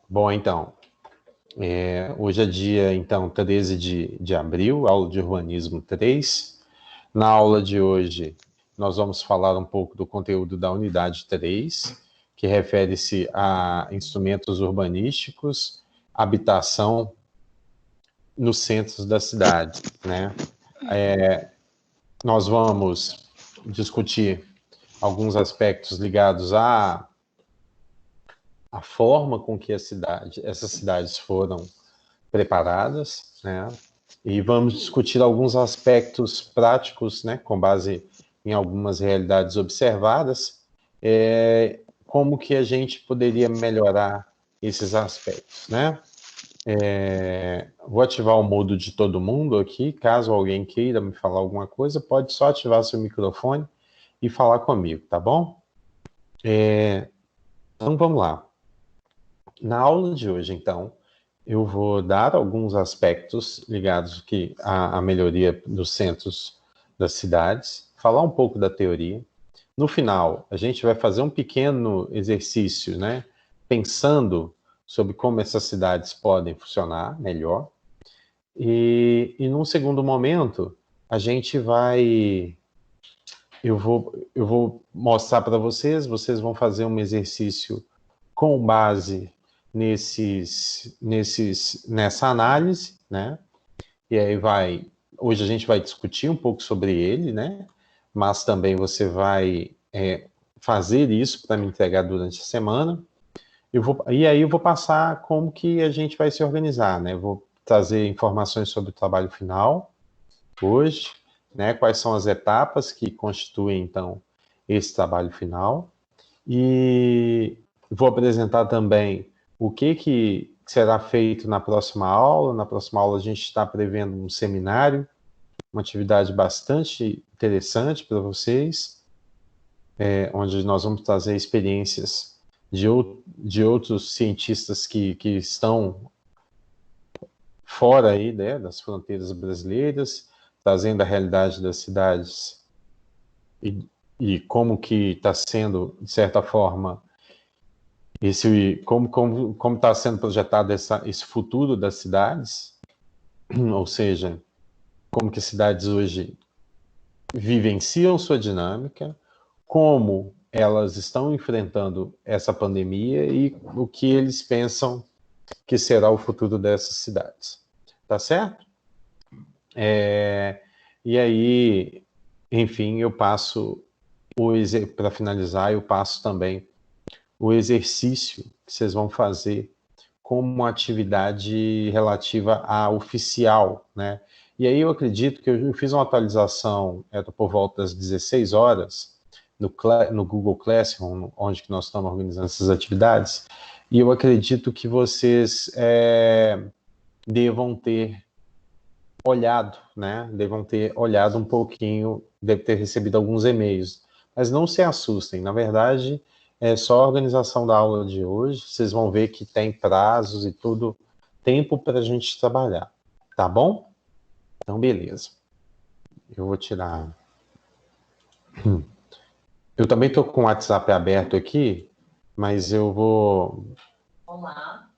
Bom, então, hoje é dia, então, 13 de abril, aula de Urbanismo 3. Na aula de hoje, nós vamos falar um pouco do conteúdo da unidade 3, que refere-se a instrumentos urbanísticos, habitação nos centros da cidade, né? Nós vamos discutir alguns aspectos ligados à forma com que essas cidades foram preparadas, né? E vamos discutir alguns aspectos práticos, né, com base em algumas realidades observadas, como que a gente poderia melhorar esses aspectos, né? Vou ativar o modo de todo mundo aqui, caso alguém queira me falar alguma coisa, pode só ativar seu microfone e falar comigo, tá bom? Então vamos lá. Na aula de hoje, então, eu vou dar alguns aspectos ligados à melhoria dos centros das cidades, falar um pouco da teoria. No final, a gente vai fazer um pequeno exercício, né, pensando sobre como essas cidades podem funcionar melhor. E num segundo momento, eu vou mostrar para vocês vão fazer um exercício com base nessa análise, né? E aí hoje a gente vai discutir um pouco sobre ele, né? Mas também você vai fazer isso para me entregar durante a semana. E aí eu vou passar como que a gente vai se organizar, né? Eu vou trazer informações sobre o trabalho final hoje, né? Quais são as etapas que constituem, então, esse trabalho final. E vou apresentar também o que será feito na próxima aula. Na próxima aula a gente está prevendo um seminário, uma atividade bastante interessante para vocês, onde nós vamos trazer experiências de outros cientistas que estão fora aí, né, das fronteiras brasileiras, trazendo a realidade das cidades e como que está sendo, de certa forma, como está sendo projetado esse futuro das cidades, ou seja, como que as cidades hoje vivenciam sua dinâmica, como elas estão enfrentando essa pandemia e o que eles pensam que será o futuro dessas cidades. Tá certo? E aí, enfim, eu passo, para finalizar, eu passo também o exercício que vocês vão fazer como uma atividade relativa à oficial, né? E aí eu acredito que eu fiz uma atualização por volta das 16 horas no Google Classroom, onde que nós estamos organizando essas atividades, e eu acredito que vocês devam ter olhado, né? Devam ter olhado um pouquinho, deve ter recebido alguns e-mails, mas não se assustem, na verdade, é só a organização da aula de hoje, vocês vão ver que tem prazos e tudo, tempo para a gente trabalhar, tá bom? Então, beleza. Eu vou tirar... Eu também estou com o WhatsApp aberto aqui, mas eu vou... Olá.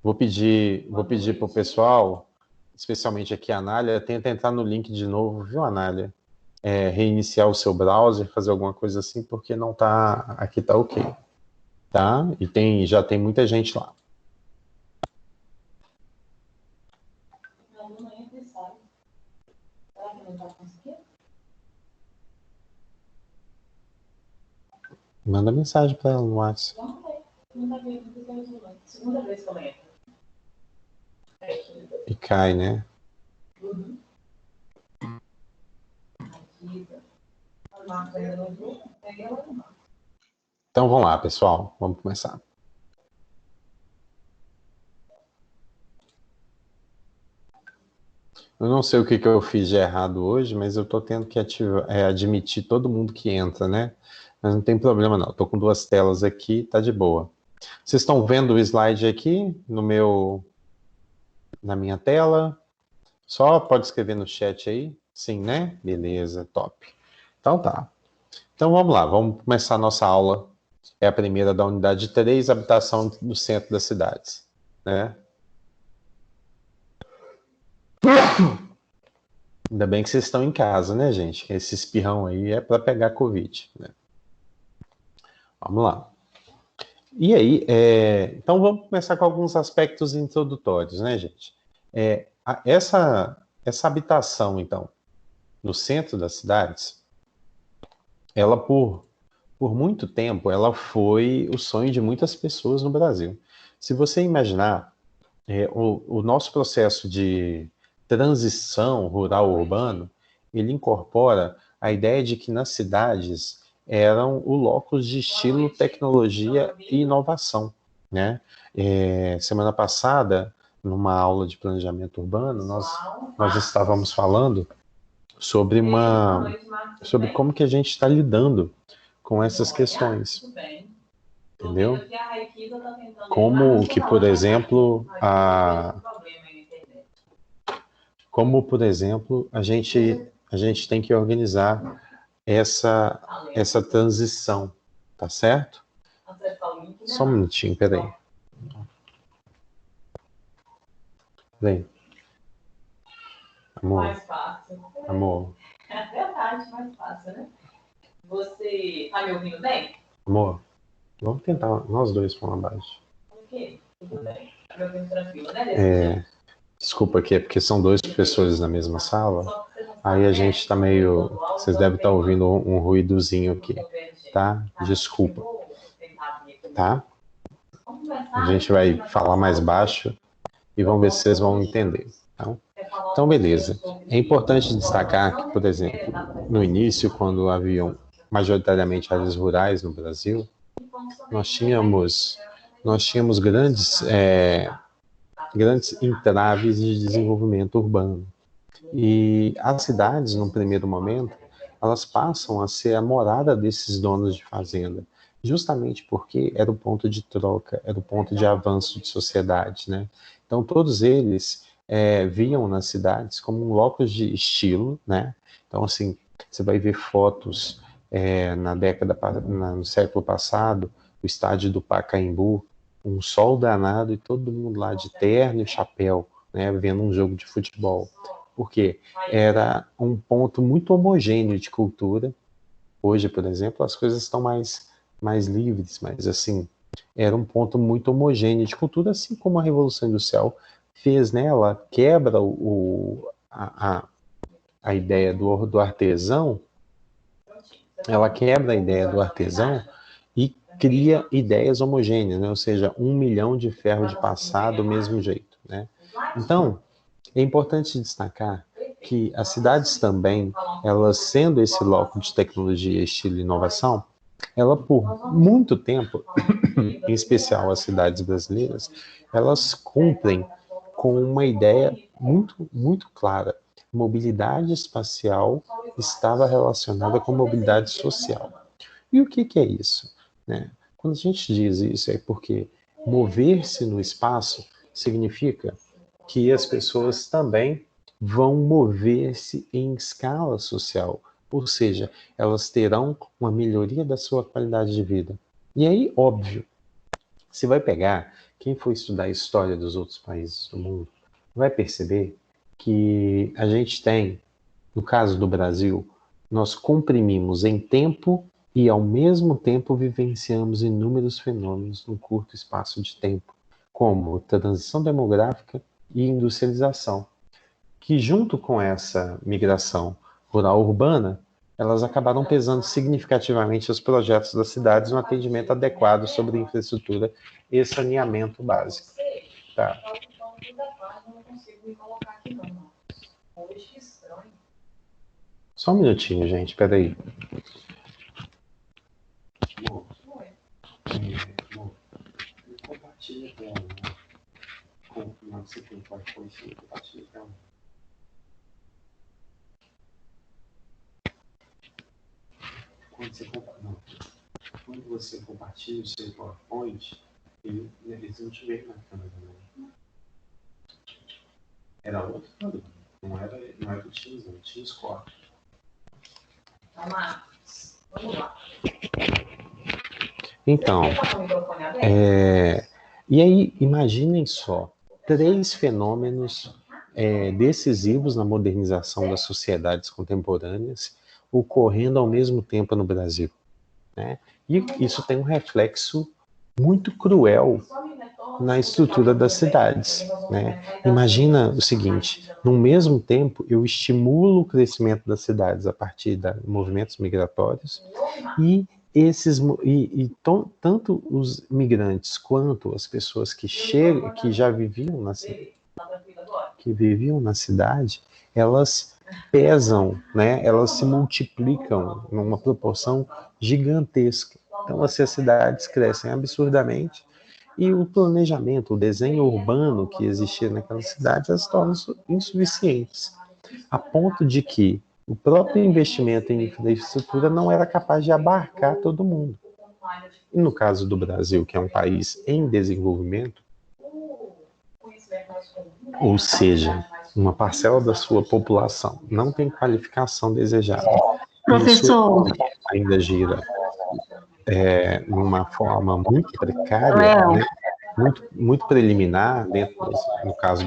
Vou pedir para o pessoal, especialmente aqui a Anália, tenta entrar no link de novo, viu, Anália? Reiniciar o seu browser, fazer alguma coisa assim, porque não tá... Aqui tá ok. Tá? E já tem muita gente lá. Manda mensagem para ela no WhatsApp. Segunda vez que eu lembro. E cai, né? Uhum. Então vamos lá, pessoal. Vamos começar. Eu não sei o que eu fiz de errado hoje, mas eu estou tendo que admitir todo mundo que entra, né? Mas não tem problema não. Estou com duas telas aqui, tá de boa. Vocês estão vendo o slide aqui na minha tela? Só pode escrever no chat aí? Sim, né? Beleza, top. Então tá. Então vamos lá, vamos começar a nossa aula. É a primeira da unidade 3, habitação no centro das cidades, né? Ainda bem que vocês estão em casa, né, gente? Esse espirrão aí é para pegar Covid, né? Vamos lá. E aí, então vamos começar com alguns aspectos introdutórios, né, gente? Essa habitação, então, no centro das cidades, ela por muito tempo, ela foi o sonho de muitas pessoas no Brasil. Se você imaginar, o nosso processo de transição rural-urbano, ele incorpora a ideia de que nas cidades eram o locus de estilo, tecnologia e inovação, né? Semana passada, numa aula de planejamento urbano, nós estávamos falando sobre sobre como que a gente está lidando com essas questões, entendeu? Como que, por exemplo, a gente tem que organizar essa transição, tá certo? Só um minutinho, peraí. Vem. Amor. Mais fácil. Amor. É verdade, mais fácil, né? Você tá me ouvindo bem? Amor, vamos tentar nós dois falar baixo. O quê? Tudo bem? Tá me ouvindo tranquilo, né? Desculpa aqui, é porque são dois professores na mesma sala. Aí a gente tá meio... Vocês devem estar ouvindo um ruídozinho aqui, tá? Desculpa, tá? A gente vai falar mais baixo e vamos ver se vocês vão entender, tá? Então, beleza. É importante destacar que, por exemplo, no início, quando haviam majoritariamente áreas rurais no Brasil, nós tínhamos grandes entraves de desenvolvimento urbano. E as cidades, num primeiro momento, elas passam a ser a morada desses donos de fazenda, justamente porque era o ponto de troca, era o ponto de avanço de sociedade, né? Então, todos eles viam nas cidades como um locus de estilo, né? Então, assim, você vai ver fotos no século passado, o estádio do Pacaembu, um sol danado e todo mundo lá de terno e chapéu, né, vendo um jogo de futebol. Por quê? Era um ponto muito homogêneo de cultura. Hoje, por exemplo, as coisas estão mais livres, mas assim, era um ponto muito homogêneo de cultura, assim como a Revolução Industrial fez, né? Ela quebra a ideia do artesão, ela quebra a ideia do artesão e cria ideias homogêneas, né? Ou seja, 1 milhão de ferro de passar do mesmo jeito, né? Então, é importante destacar que as cidades também, elas sendo esse loco de tecnologia, estilo e inovação, ela por muito tempo, em especial as cidades brasileiras, elas cumprem com uma ideia muito clara. Mobilidade espacial estava relacionada com mobilidade social. E o que é isso, né? Quando a gente diz isso é porque mover-se no espaço significa que as pessoas também vão mover-se em escala social, ou seja, elas terão uma melhoria da sua qualidade de vida. E aí, óbvio, você vai pegar, quem for estudar a história dos outros países do mundo, vai perceber que a gente tem, no caso do Brasil, nós comprimimos em tempo e, ao mesmo tempo, vivenciamos inúmeros fenômenos num curto espaço de tempo, como transição demográfica e industrialização, que, junto com essa migração rural-urbana, elas acabaram pesando significativamente os projetos das cidades no atendimento adequado sobre infraestrutura e saneamento básico. Tá. Só um minutinho, gente, peraí. Compartilha tela, né? Você tem PowerPoint, compartilha tela. Quando você compartilha o seu PowerPoint, eles não te veem na câmera, né? Era outro programa, não era o Teams, não. O Teams corta. Vamos lá. Então, e aí, imaginem só, 3 fenômenos decisivos na modernização das sociedades contemporâneas ocorrendo ao mesmo tempo no Brasil, né? E isso tem um reflexo muito cruel na estrutura das cidades, né? Imagina o seguinte: no mesmo tempo eu estimulo o crescimento das cidades a partir de movimentos migratórios tanto os migrantes quanto as pessoas que já viviam na cidade, elas pesam, né? Elas se multiplicam numa proporção gigantesca. Então as cidades crescem absurdamente e o planejamento, o desenho urbano que existia naquelas cidades, elas tornam-se insuficientes, a ponto de que o próprio investimento em infraestrutura não era capaz de abarcar todo mundo. E no caso do Brasil, que é um país em desenvolvimento, ou seja, uma parcela da sua população não tem qualificação desejada. Professor, isso ainda gira numa forma muito precária, né? muito preliminar, no caso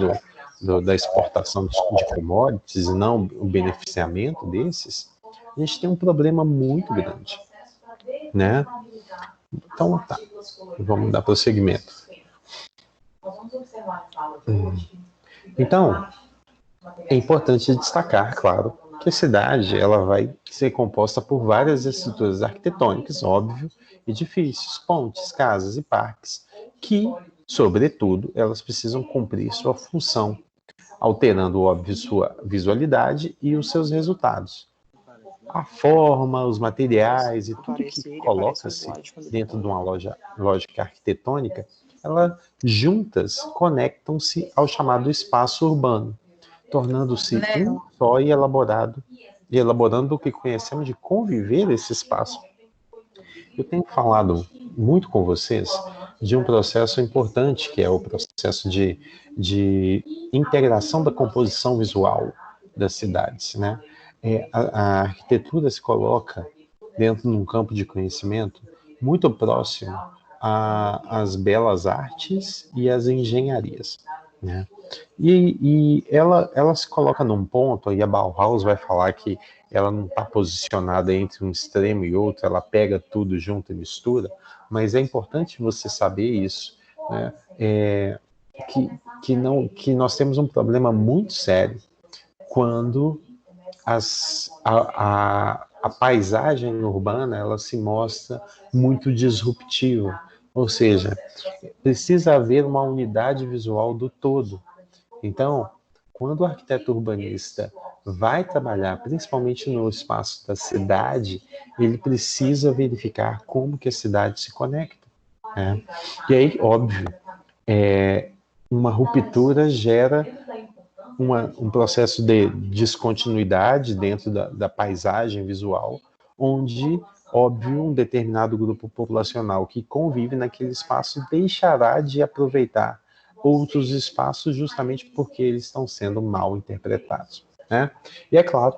da exportação de commodities e não o beneficiamento desses, a gente tem um problema muito grande, né? Então, tá, vamos dar prosseguimento. Então, é importante destacar, claro, que a cidade ela vai ser composta por várias estruturas arquitetônicas, óbvio, edifícios, pontes, casas e parques, que, sobretudo, elas precisam cumprir sua função, alterando, óbvio, sua visualidade e os seus resultados. A forma, os materiais e tudo que coloca-se dentro de uma lógica arquitetônica, elas juntas conectam-se ao chamado espaço urbano, tornando-se um só e elaborando o que conhecemos de conviver esse espaço. Eu tenho falado muito com vocês de um processo importante, que é o processo de integração da composição visual das cidades, né? A arquitetura se coloca dentro de um campo de conhecimento muito próximo às belas artes e às engenharias, né? E ela se coloca num ponto, e a Bauhaus vai falar que ela não está posicionada entre um extremo e outro, ela pega tudo junto e mistura, mas é importante você saber isso, né? Que nós temos um problema muito sério quando a paisagem urbana ela se mostra muito disruptiva, ou seja, precisa haver uma unidade visual do todo. Então, quando o arquiteto urbanista vai trabalhar, principalmente no espaço da cidade, ele precisa verificar como que a cidade se conecta, né? E aí, óbvio, uma ruptura gera um processo de descontinuidade dentro da paisagem visual, onde, óbvio, um determinado grupo populacional que convive naquele espaço deixará de aproveitar outros espaços justamente porque eles estão sendo mal interpretados, né? E é claro,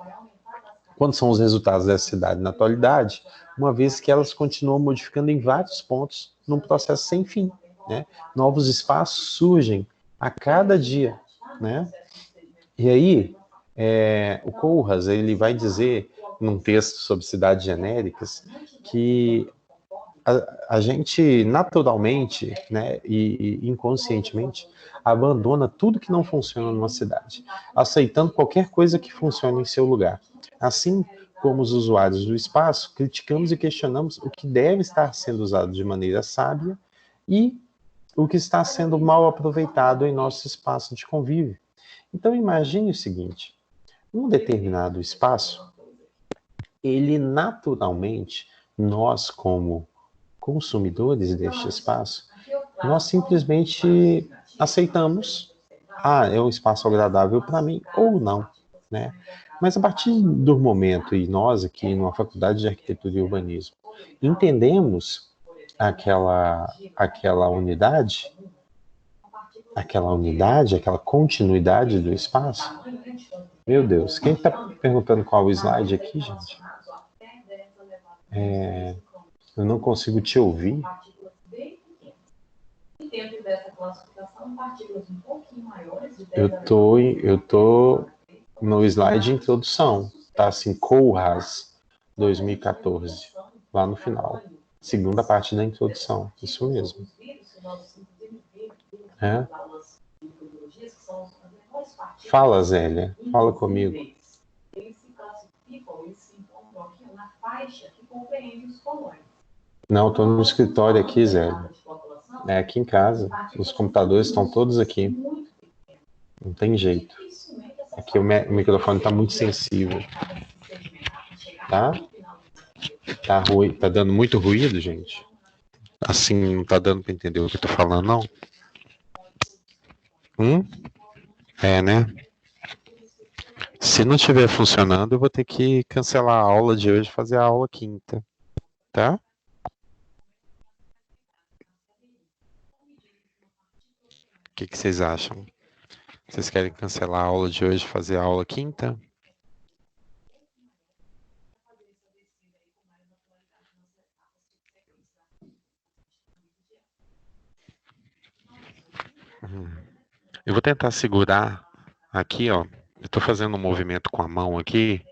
quando são os resultados dessa cidade na atualidade, uma vez que elas continuam modificando em vários pontos num processo sem fim, né? Novos espaços surgem a cada dia, né? E aí, o Kohlhaas, ele vai dizer, num texto sobre cidades genéricas, que a gente naturalmente, né, e inconscientemente, abandona tudo que não funciona numa cidade, aceitando qualquer coisa que funcione em seu lugar. Assim como os usuários do espaço, criticamos e questionamos o que deve estar sendo usado de maneira sábia e o que está sendo mal aproveitado em nosso espaço de convívio. Então imagine o seguinte, um determinado espaço, ele naturalmente, nós como consumidores deste espaço, nós simplesmente aceitamos, é um espaço agradável para mim ou não, né? Mas a partir do momento, e nós aqui numa faculdade de arquitetura e urbanismo, entendemos aquela unidade, aquela continuidade do espaço. Meu Deus, quem está perguntando qual o slide aqui, gente? Eu não consigo te ouvir. Partículas bem pequenas. E dentro dessa classificação, partículas um pouquinho maiores, de 10 Eu tô no slide de introdução. Tá assim, COURAS 2014, lá no final. Segunda parte da introdução. Isso mesmo. É? Fala, Zélia. Fala comigo. Eles se classificam, eles se encontram aqui na faixa que compreende os colônios. Não, eu tô no escritório aqui, Zélia. É aqui em casa. Os computadores estão todos aqui. Não tem jeito. Aqui o microfone está muito sensível. Tá? Tá ruim. Tá dando muito ruído, gente? Assim, não tá dando para entender o que eu tô falando, não? É, né? Se não estiver funcionando, eu vou ter que cancelar a aula de hoje e fazer a aula quinta. Tá? O que vocês acham? Vocês querem cancelar a aula de hoje e fazer a aula quinta? Eu vou tentar segurar aqui, ó. Eu tô fazendo um movimento com a mão aqui.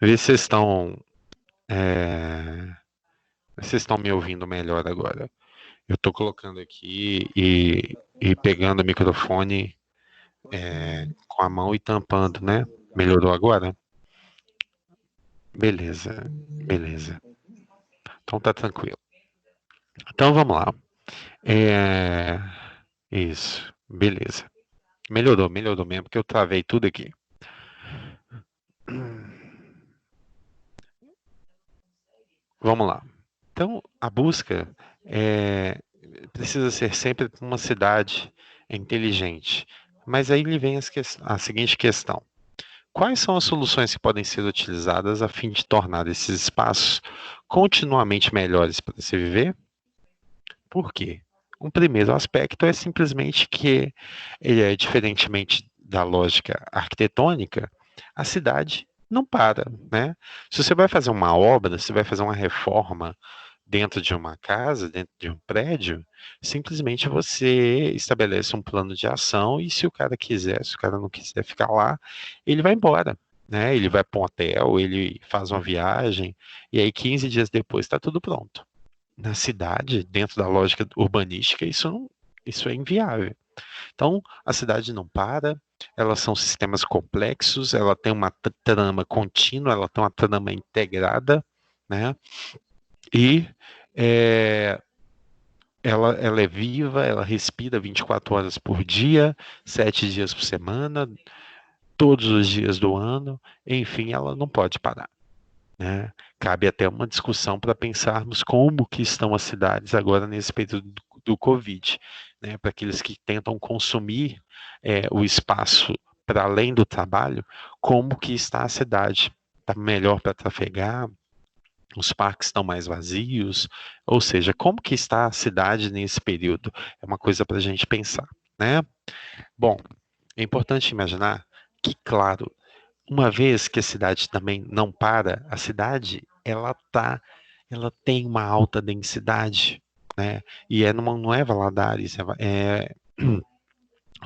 Ver se vocês estão... Vocês estão me ouvindo melhor agora. Eu tô colocando aqui e pegando o microfone com a mão e tampando, né? Melhorou agora? Beleza, beleza. Então tá tranquilo. Então vamos lá. Isso, beleza. Melhorou mesmo, porque eu travei tudo aqui. Vamos lá. Então, a busca precisa ser sempre uma cidade inteligente. Mas aí lhe vem a seguinte questão. Quais são as soluções que podem ser utilizadas a fim de tornar esses espaços continuamente melhores para se viver? Por quê? Um primeiro aspecto é simplesmente que, diferentemente da lógica arquitetônica, a cidade não para, né? Se você vai fazer uma obra, se vai fazer uma reforma dentro de uma casa, dentro de um prédio, simplesmente você estabelece um plano de ação e se o cara não quiser ficar lá, ele vai embora, né? Ele vai para um hotel, ele faz uma viagem e aí 15 dias depois está tudo pronto. Na cidade, dentro da lógica urbanística, isso é inviável. Então, a cidade não para, elas são sistemas complexos, ela tem uma trama contínua, ela tem uma trama integrada, né? E ela é viva, ela respira 24 horas por dia, 7 dias por semana, todos os dias do ano, enfim, ela não pode parar, né? Cabe até uma discussão para pensarmos como que estão as cidades agora nesse período do Covid, né? Para aqueles que tentam consumir o espaço para além do trabalho, como que está a cidade? Está melhor para trafegar? Os parques estão mais vazios? Ou seja, como que está a cidade nesse período? É uma coisa para a gente pensar, né? Bom, é importante imaginar que, claro, uma vez que a cidade também não para, a cidade ela tem uma alta densidade, né? E não é Valadares, nós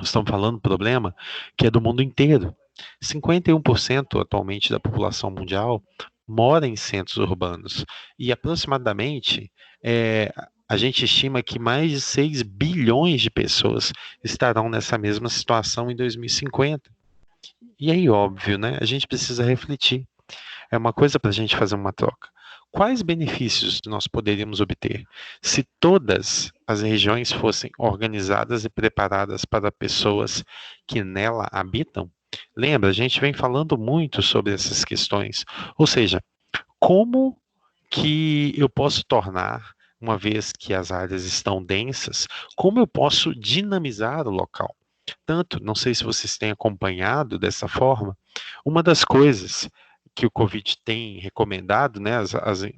estamos falando do problema que é do mundo inteiro. 51% atualmente da população mundial mora em centros urbanos e aproximadamente a gente estima que mais de 6 bilhões de pessoas estarão nessa mesma situação em 2050. E aí, óbvio, né? A gente precisa refletir. É uma coisa para a gente fazer uma troca. Quais benefícios nós poderíamos obter se todas as regiões fossem organizadas e preparadas para pessoas que nela habitam? Lembra, a gente vem falando muito sobre essas questões. Ou seja, como que eu posso tornar, uma vez que as áreas estão densas, como eu posso dinamizar o local? Tanto, não sei se vocês têm acompanhado dessa forma, uma das coisas que o Covid tem recomendado, né,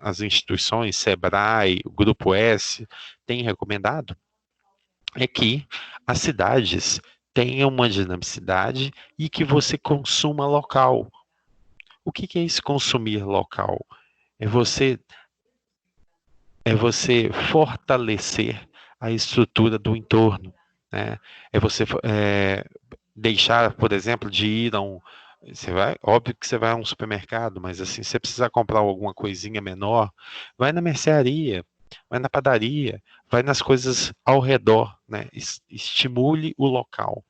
as instituições, SEBRAE, o Grupo S, têm recomendado, é que as cidades tenham uma dinamicidade e que você consuma local. O que é esse consumir local? É você é você fortalecer a estrutura do entorno, né? É você deixar, por exemplo, de ir a um. Óbvio que você vai a um supermercado, mas assim, se você precisar comprar alguma coisinha menor, vai na mercearia, vai na padaria, vai nas coisas ao redor, né? Estimule o local.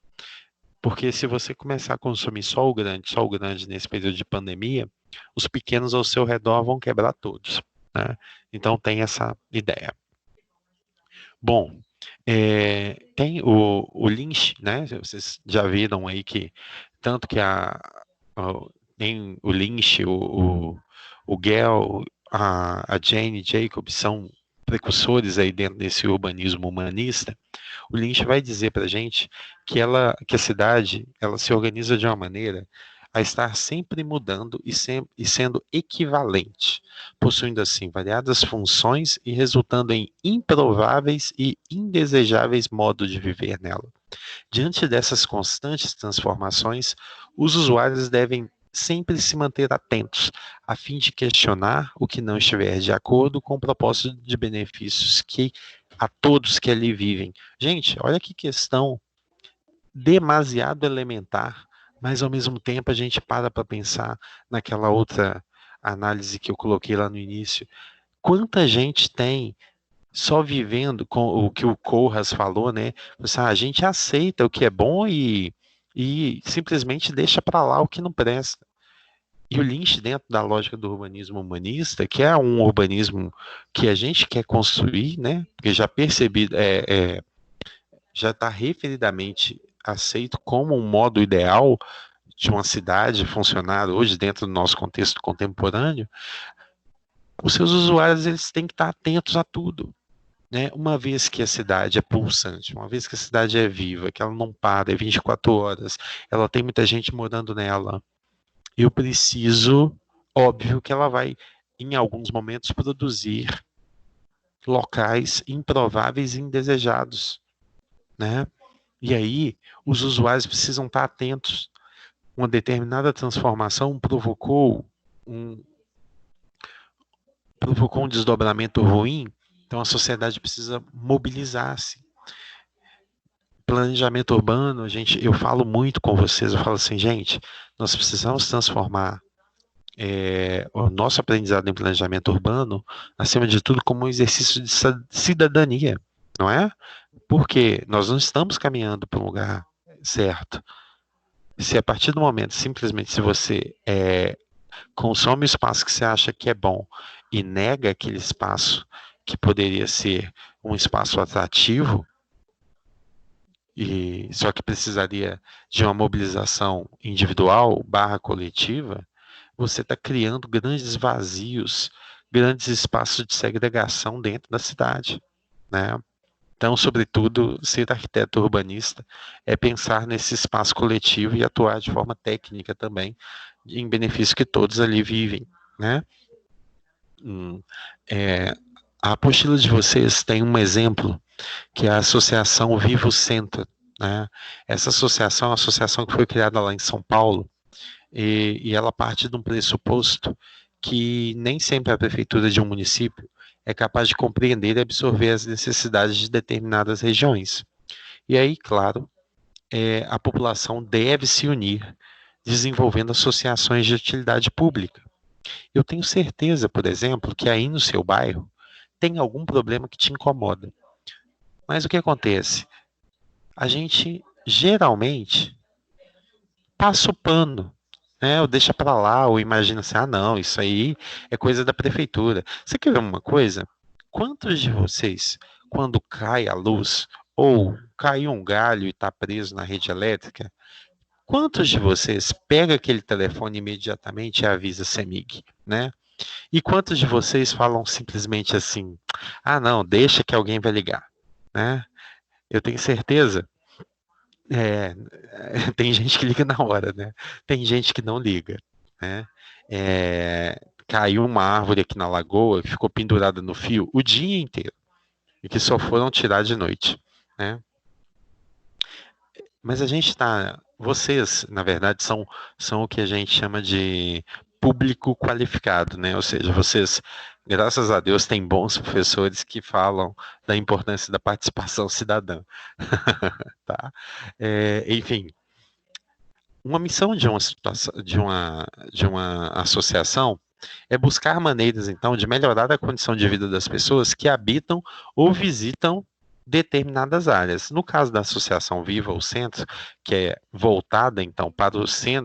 Porque se você começar a consumir só o grande nesse período de pandemia, os pequenos ao seu redor vão quebrar todos, né? Então tem essa ideia. Bom, tem o Lynch, né? Vocês já viram aí que tanto que tem o Lynch, o Gell, a Jane Jacobs são precursores aí dentro desse urbanismo humanista. O Lynch vai dizer para a gente que a cidade ela se organiza de uma maneira a estar sempre mudando e sendo equivalente, possuindo assim variadas funções e resultando em improváveis e indesejáveis modos de viver nela. Diante dessas constantes transformações, os usuários devem sempre se manter atentos, a fim de questionar o que não estiver de acordo com o propósito de benefícios que a todos que ali vivem. Gente, olha que questão demasiado elementar, mas ao mesmo tempo a gente para pensar naquela outra análise que eu coloquei lá no início. Quanta gente tem só vivendo com o que o Kohlhaas falou, né? A gente aceita o que é bom e simplesmente deixa para lá o que não presta. E o Lynch, dentro da lógica do urbanismo humanista, que é um urbanismo que a gente quer construir, né? Porque já percebido, já está referidamente aceito como um modo ideal de uma cidade funcionar hoje dentro do nosso contexto contemporâneo. Os seus usuários eles têm que estar atentos a tudo. Né? Uma vez que a cidade é pulsante, uma vez que a cidade é viva, que ela não para, é 24 horas, ela tem muita gente morando nela, eu preciso, óbvio que ela vai, em alguns momentos, produzir locais improváveis e indesejados, né? E aí, os usuários precisam estar atentos. Uma determinada transformação um, provocou um desdobramento ruim, então a sociedade precisa mobilizar-se. Planejamento urbano, eu falo muito com vocês, eu falo assim, gente, nós precisamos transformar o nosso aprendizado em planejamento urbano, acima de tudo, como um exercício de cidadania, não é? Porque nós não estamos caminhando para um lugar certo. Se a partir do momento, simplesmente, se você consome o espaço que você acha que é bom e nega aquele espaço que poderia ser um espaço atrativo, só que precisaria de uma mobilização individual / coletiva, você está criando grandes vazios, grandes espaços de segregação dentro da cidade, né? Então, sobretudo, ser arquiteto urbanista é pensar nesse espaço coletivo e atuar de forma técnica também, em benefício que todos ali vivem, né? A apostila de vocês tem um exemplo, que é a Associação Vivo Centro, né? Essa associação é uma associação que foi criada lá em São Paulo, e ela parte de um pressuposto que nem sempre a prefeitura de um município é capaz de compreender e absorver as necessidades de determinadas regiões. E aí, claro, a população deve se unir, desenvolvendo associações de utilidade pública. Eu tenho certeza, por exemplo, que aí no seu bairro tem algum problema que te incomoda. Mas o que acontece? A gente geralmente passa o pano, né? Ou deixa para lá, ou imagina assim, não, isso aí é coisa da prefeitura. Você quer ver uma coisa? Quantos de vocês, quando cai a luz, ou caiu um galho e está preso na rede elétrica, quantos de vocês pega aquele telefone imediatamente e avisa a CEMIG, né? E quantos de vocês falam simplesmente assim, não, deixa que alguém vai ligar, né? Eu tenho certeza, tem gente que liga na hora, né? Tem gente que não liga, né? Caiu uma árvore aqui na lagoa, ficou pendurada no fio o dia inteiro, e que só foram tirar de noite, né? Mas vocês, na verdade, são o que a gente chama de público qualificado, né? Ou seja, vocês Graças a Deus tem bons professores que falam da importância da participação cidadã. Tá? Enfim, uma missão de uma situação, de uma associação é buscar maneiras, então, de melhorar a condição de vida das pessoas que habitam ou visitam determinadas áreas. No caso da Associação Viva, o centro, que é voltada, então, para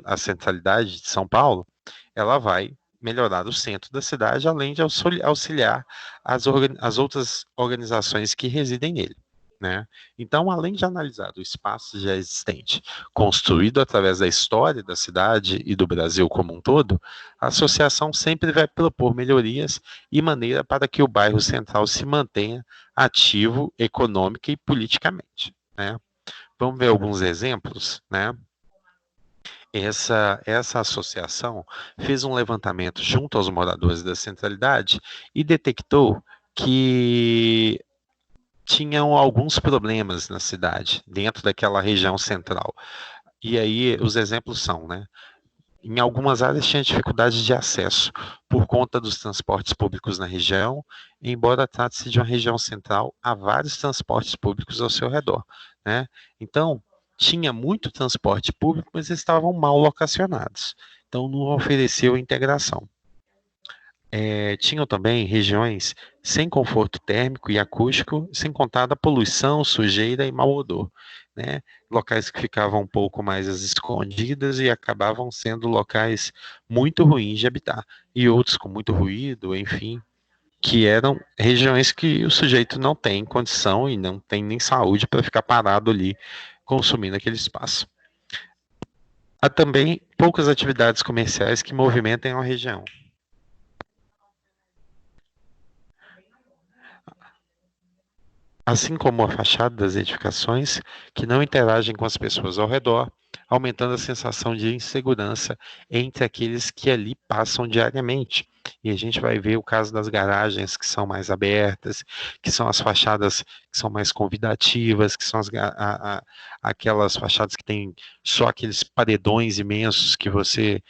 a centralidade de São Paulo, ela vai melhorar o centro da cidade, além de auxiliar as outras organizações que residem nele. Né? Então, além de analisar o espaço já existente, construído através da história da cidade e do Brasil como um todo, a associação sempre vai propor melhorias e maneira para que o bairro central se mantenha ativo econômica e politicamente. Né? Vamos ver alguns exemplos, né? Essa associação fez um levantamento junto aos moradores da centralidade e detectou que tinham alguns problemas na cidade, dentro daquela região central. E aí os exemplos são, né? Em algumas áreas tinha dificuldade de acesso por conta dos transportes públicos na região, embora trate-se de uma região central, há vários transportes públicos ao seu redor, né? Então, tinha muito transporte público, mas eles estavam mal locacionados. Então, não ofereceu integração. Tinham também regiões sem conforto térmico e acústico, sem contar a poluição, sujeira e mau odor. Né? Locais que ficavam um pouco mais às escondidas e acabavam sendo locais muito ruins de habitar. E outros com muito ruído, enfim, que eram regiões que o sujeito não tem condição e não tem nem saúde para ficar parado ali consumindo aquele espaço. Há também poucas atividades comerciais que movimentem a região. Assim como a fachada das edificações, que não interagem com as pessoas ao redor, aumentando a sensação de insegurança entre aqueles que ali passam diariamente. E a gente vai ver o caso das garagens que são mais abertas, que são as fachadas que são mais convidativas, que são aquelas fachadas que têm só aqueles paredões imensos que você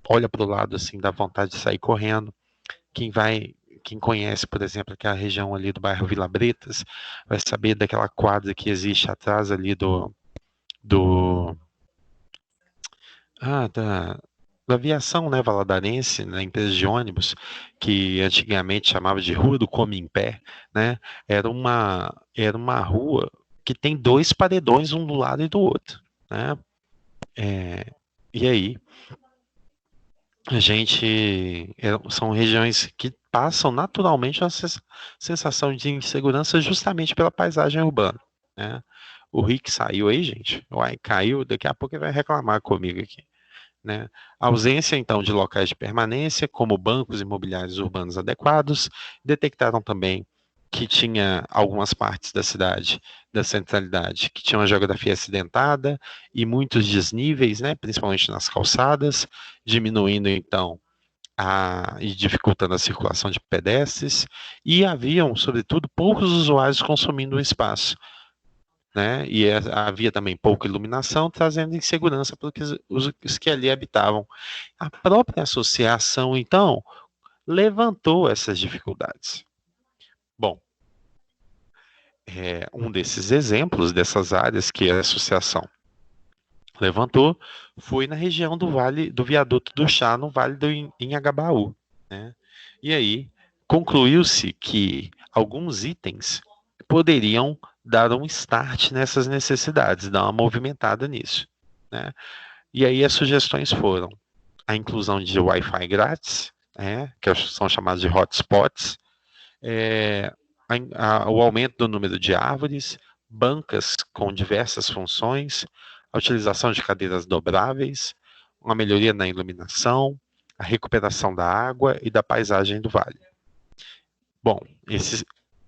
olha para o lado assim, dá vontade de sair correndo. Quem conhece, por exemplo, aquela região ali do bairro Vila Bretas, vai saber daquela quadra que existe atrás ali da aviação, né, valadarense, na empresa de ônibus, que antigamente chamava de Rua do Come em Pé, né? Era uma rua que tem 2 paredões, um do lado e do outro, né? E aí, são regiões que passam naturalmente uma sensação de insegurança justamente pela paisagem urbana, né? O Rick saiu aí, gente. Uai, caiu, daqui a pouco ele vai reclamar comigo aqui, né? A ausência, então, de locais de permanência, como bancos imobiliários urbanos adequados, detectaram também que tinha algumas partes da cidade, da centralidade, que tinha uma geografia acidentada e muitos desníveis, né, principalmente nas calçadas, diminuindo, então, e dificultando a circulação de pedestres, e haviam, sobretudo, poucos usuários consumindo o espaço. Né? E havia também pouca iluminação, trazendo insegurança para os que ali habitavam. A própria associação, então, levantou essas dificuldades. Bom, um desses exemplos dessas áreas que a associação levantou foi na região do Vale do Viaduto do Chá, no Vale do Inhangabaú. Né? E aí concluiu-se que alguns itens poderiam dar um start nessas necessidades, dar uma movimentada nisso. Né? E aí as sugestões foram a inclusão de Wi-Fi grátis, que são chamados de hotspots, o aumento do número de árvores, bancas com diversas funções, a utilização de cadeiras dobráveis, uma melhoria na iluminação, a recuperação da água e da paisagem do vale. Bom,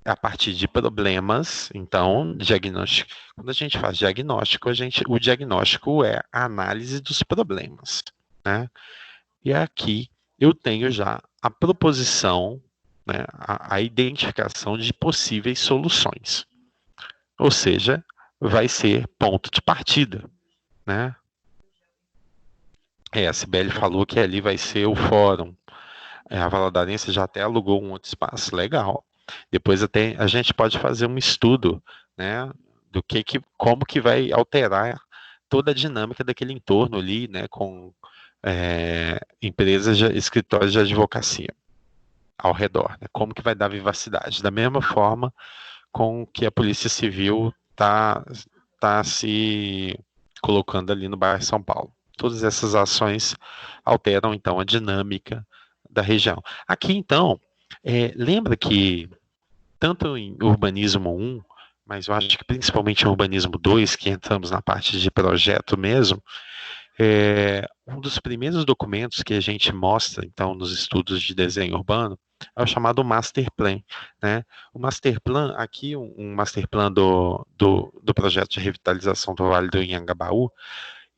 a partir de problemas, então, diagnóstico. Quando a gente faz diagnóstico, o diagnóstico é a análise dos problemas, né? E aqui eu tenho já a proposição, né, a identificação de possíveis soluções. Ou seja, vai ser ponto de partida, né? A Cibele falou que ali vai ser o fórum. A Valadarense já até alugou um outro espaço, legal. Depois até a gente pode fazer um estudo, né, do como que vai alterar toda a dinâmica daquele entorno ali, né, com empresas, escritórios de advocacia ao redor, né, como que vai dar vivacidade. Da mesma forma com que a Polícia Civil tá se colocando ali no bairro São Paulo. Todas essas ações alteram, então, a dinâmica da região. Aqui, então, lembra que tanto em Urbanismo 1, mas eu acho que principalmente em Urbanismo 2, que entramos na parte de projeto mesmo, um dos primeiros documentos que a gente mostra, então, nos estudos de desenho urbano, é o chamado Master Plan, né? O Master Plan, aqui, um Master Plan do projeto de revitalização do Vale do Inhangabaú,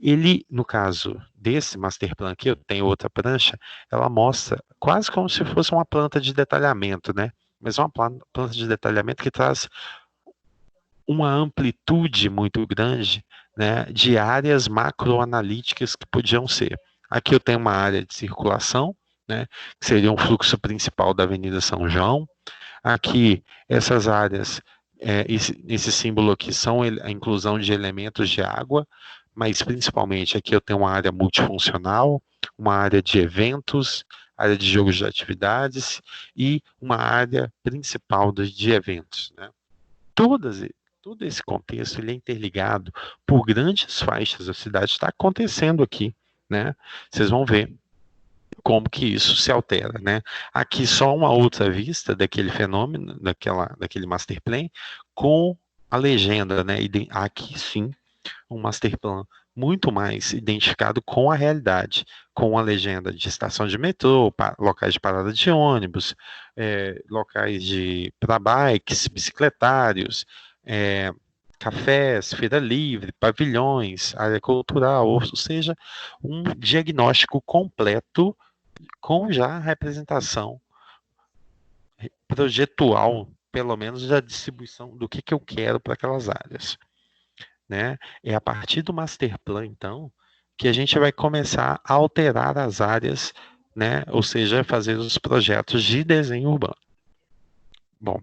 ele, no caso desse Master Plan aqui, eu tenho outra prancha, ela mostra quase como se fosse uma planta de detalhamento, né? Mas uma planta de detalhamento que traz uma amplitude muito grande, né, de áreas macroanalíticas que podiam ser. Aqui eu tenho uma área de circulação, né, que seria um fluxo principal da Avenida São João. Aqui, essas áreas, esse símbolo aqui são a inclusão de elementos de água, mas principalmente aqui eu tenho uma área multifuncional, uma área de eventos, área de jogos de atividades e uma área principal de eventos, né? Todo esse contexto ele é interligado por grandes faixas da cidade. Está acontecendo aqui, né? Vocês vão ver como que isso se altera, né? Aqui só uma outra vista daquele fenômeno, daquele master plan, com a legenda, né? Aqui sim, um master plan muito mais identificado com a realidade, com a legenda de estação de metrô, locais de parada de ônibus, locais para bikes, bicicletários, cafés, feira livre, pavilhões, área cultural, ou seja, um diagnóstico completo com já a representação projetual, pelo menos da distribuição do que eu quero para aquelas áreas, né? É a partir do Master Plan, então, que a gente vai começar a alterar as áreas, né? Ou seja, fazer os projetos de desenho urbano. Bom,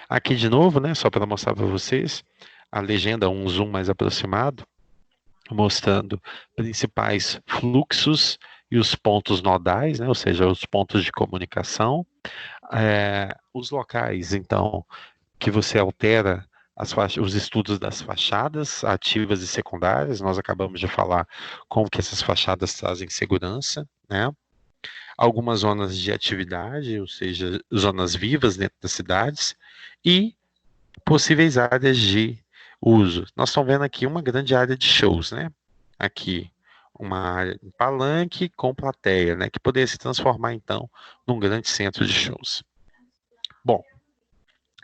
aqui de novo, né? Só para mostrar para vocês a legenda, um zoom mais aproximado, mostrando principais fluxos e os pontos nodais, né? Ou seja, os pontos de comunicação, os locais, então, que você altera os estudos das fachadas ativas e secundárias. Nós acabamos de falar como que essas fachadas trazem segurança, né? Algumas zonas de atividade, ou seja, zonas vivas dentro das cidades, e possíveis áreas de uso. Nós estamos vendo aqui uma grande área de shows, né? Aqui, uma área de palanque com plateia, né? Que poderia se transformar, então, num grande centro de shows. Bom,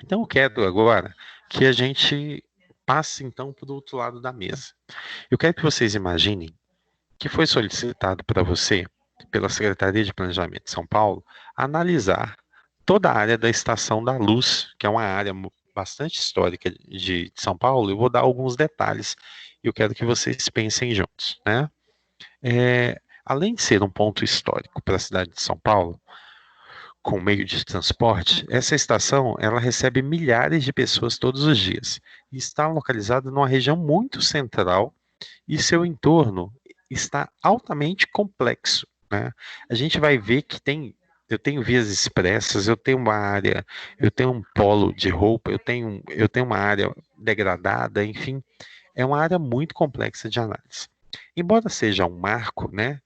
então eu quero agora que a gente passe, então, para o outro lado da mesa. Eu quero que vocês imaginem que foi solicitado para você, pela Secretaria de Planejamento de São Paulo, analisar toda a área da Estação da Luz, que é uma área bastante histórica de São Paulo. Eu vou dar alguns detalhes e eu quero que vocês pensem juntos, né? Além de ser um ponto histórico para a cidade de São Paulo, com meio de transporte, essa estação ela recebe milhares de pessoas todos os dias e está localizada numa região muito central e seu entorno está altamente complexo, né? A gente vai ver que eu tenho vias expressas, eu tenho uma área, eu tenho um polo de roupa, eu tenho uma área degradada, enfim, é uma área muito complexa de análise. Embora seja um marco, né?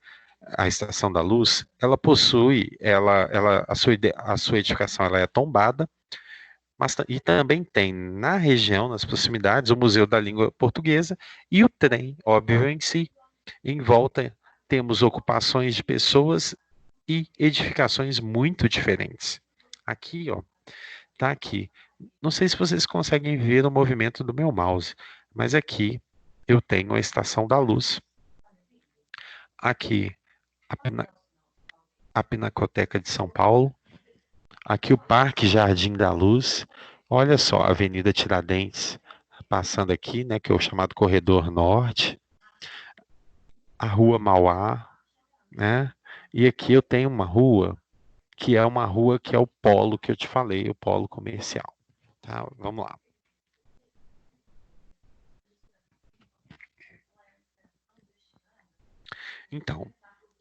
A Estação da Luz, ela possui, a sua edificação ela é tombada, e também tem na região, nas proximidades, o Museu da Língua Portuguesa e o trem, óbvio, em si. Em volta temos ocupações de pessoas e edificações muito diferentes. Aqui, ó, tá aqui. Não sei se vocês conseguem ver o movimento do meu mouse, mas aqui eu tenho a Estação da Luz. Aqui, a Pinacoteca de São Paulo. Aqui o Parque Jardim da Luz. Olha só, a Avenida Tiradentes, passando aqui, né, que é o chamado Corredor Norte. A Rua Mauá, né? E aqui eu tenho uma rua que é uma rua que é o polo que eu te falei, o polo comercial. Tá? Vamos lá. Então,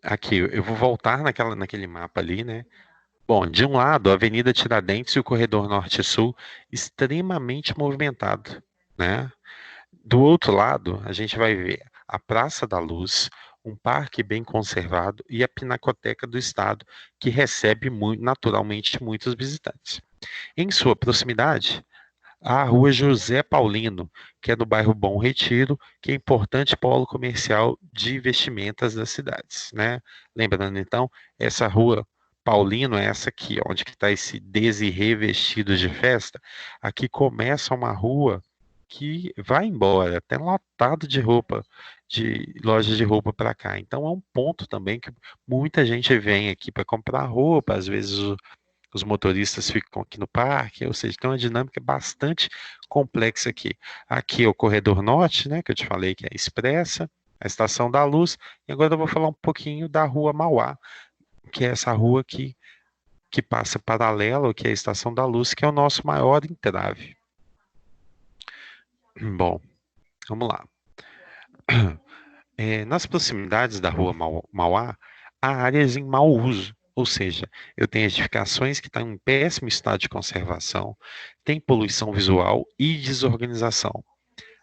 aqui eu vou voltar naquele mapa ali, né? Bom, de um lado, a Avenida Tiradentes e o corredor norte-sul extremamente movimentado, né? Do outro lado, a gente vai ver a Praça da Luz, um parque bem conservado e a Pinacoteca do Estado, que recebe naturalmente muitos visitantes. Em sua proximidade, a Rua José Paulino, que é do bairro Bom Retiro, que é importante polo comercial de vestimentas das cidades, né? Lembrando então, essa rua Paulino é essa aqui, onde que está esse Desirê Vestidos de Festa. Aqui começa uma rua que vai embora, até lotado de roupa, de lojas de roupa para cá. Então é um ponto também que muita gente vem aqui para comprar roupa, às vezes os motoristas ficam aqui no parque, ou seja, tem uma dinâmica bastante complexa aqui. Aqui é o corredor norte, né, que eu te falei que é a Expressa, a Estação da Luz, e agora eu vou falar um pouquinho da Rua Mauá, que é essa rua que passa paralelo, que é a Estação da Luz, que é o nosso maior entrave. Bom, vamos lá. Nas proximidades da Rua Mauá, há áreas em mau uso, ou seja, eu tenho edificações que estão em péssimo estado de conservação, tem poluição visual e desorganização.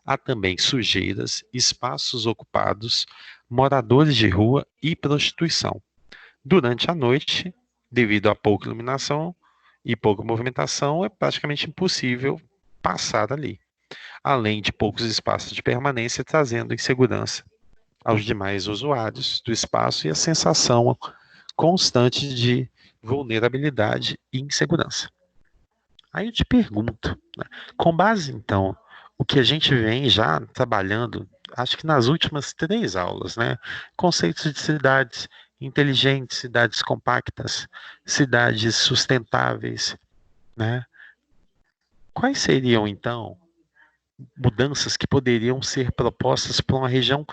Há também sujeiras, espaços ocupados, moradores de rua e prostituição. Durante a noite, devido a pouca iluminação e pouca movimentação, é praticamente impossível passar ali, além de poucos espaços de permanência, trazendo insegurança aos demais usuários do espaço e a sensação constante de vulnerabilidade e insegurança. Aí eu te pergunto, né, com base então, o que a gente vem já trabalhando, acho que nas últimas 3 aulas, né? Conceitos de cidades inteligentes, cidades compactas, cidades sustentáveis, né? Quais seriam então mudanças que poderiam ser propostas para uma região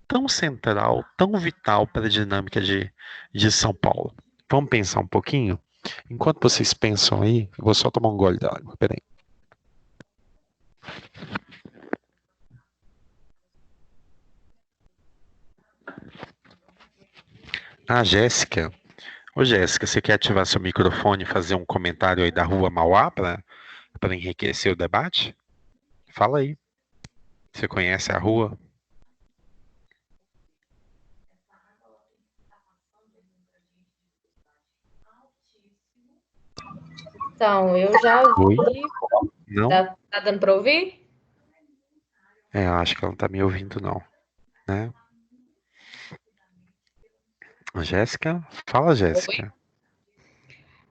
tão central, tão vital para a dinâmica de São Paulo? Vamos pensar um pouquinho? Enquanto vocês pensam aí, eu vou só tomar um gole d'água, peraí. Ah, Jéssica. Ô, Jéssica, você quer ativar seu microfone e fazer um comentário aí da Rua Mauá para enriquecer o debate? Fala aí. Você conhece a rua? Então, eu já Oi? vi. Não? Tá dando para ouvir? Eu acho que ela não tá me ouvindo, não. Né? Jéssica? Fala, Jéssica.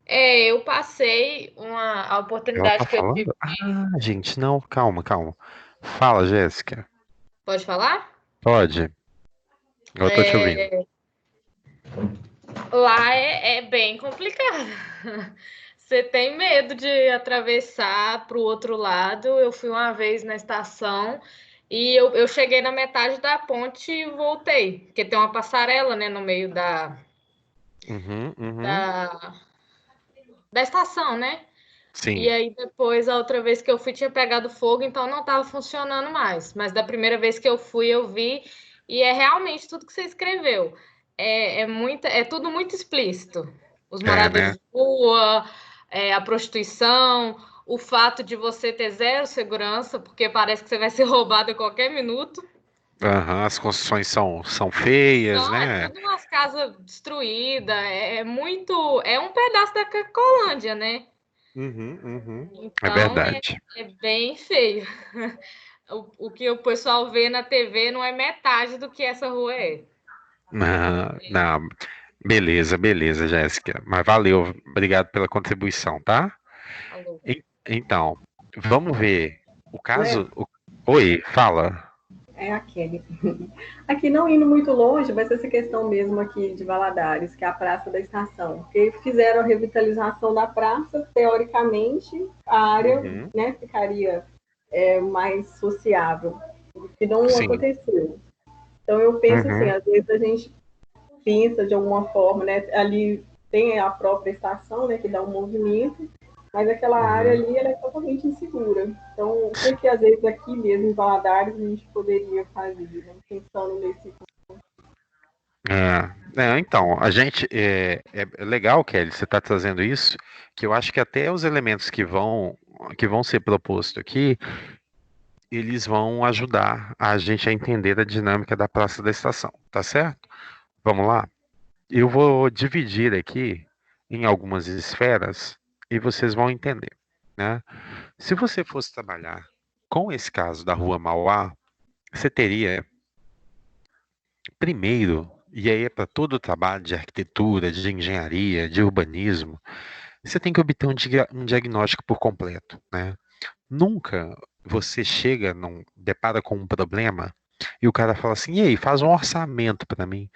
Eu passei a Ela tá oportunidade que eu tive. falando? Ah, gente, não, calma, calma. Fala, Jéssica. Pode falar? Pode. Eu tô te ouvindo. Lá é bem complicado. Você tem medo de atravessar para o outro lado. Eu fui uma vez na estação e eu cheguei na metade da ponte e voltei, porque tem uma passarela, né, no meio Uhum. da, da estação, né? Sim. E aí depois, a outra vez que eu fui, tinha pegado fogo, então não estava funcionando mais. Mas da primeira vez que eu fui, eu vi, e é realmente tudo que você escreveu. É tudo muito explícito. Os moradores Né? de rua, a prostituição, o fato de você ter zero segurança, porque parece que você vai ser roubado a qualquer minuto. Uhum, as construções são feias, Então, é né? tudo umas casas destruídas, é um pedaço da Cracolândia, né? Uhum. É Então, verdade. é bem feio. O que o pessoal vê na TV não é metade do que essa rua é. Não. Beleza, Jéssica. Mas valeu, obrigado pela contribuição, tá? Falou. Então, vamos ver. O Né? caso. Oi, fala. É a Kelly. Aqui não indo muito longe, vai ser essa questão mesmo aqui de Valadares, que é a Praça da Estação. Porque fizeram a revitalização da praça, teoricamente, a área né, ficaria mais sociável, o que não Sim. aconteceu. Então eu penso assim, às vezes a gente pensa de alguma forma, né, ali tem a própria estação, né, que dá um movimento, mas aquela área ali ela é totalmente insegura. Então, o que às vezes aqui mesmo em Valadares a gente poderia fazer, né, pensando nesse... Então, a gente é legal, Kelly, você está trazendo isso, que eu acho que até os elementos que vão ser propostos aqui, eles vão ajudar a gente a entender a dinâmica da Praça da Estação, tá certo? Vamos lá? Eu vou dividir aqui em algumas esferas e vocês vão entender, né? Se você fosse trabalhar com esse caso da Rua Mauá, você teria, primeiro, e aí é para todo o trabalho de arquitetura, de engenharia, de urbanismo, você tem que obter um diagnóstico por completo, né? Nunca você depara com um problema e o cara fala assim, e aí, faz um orçamento para mim.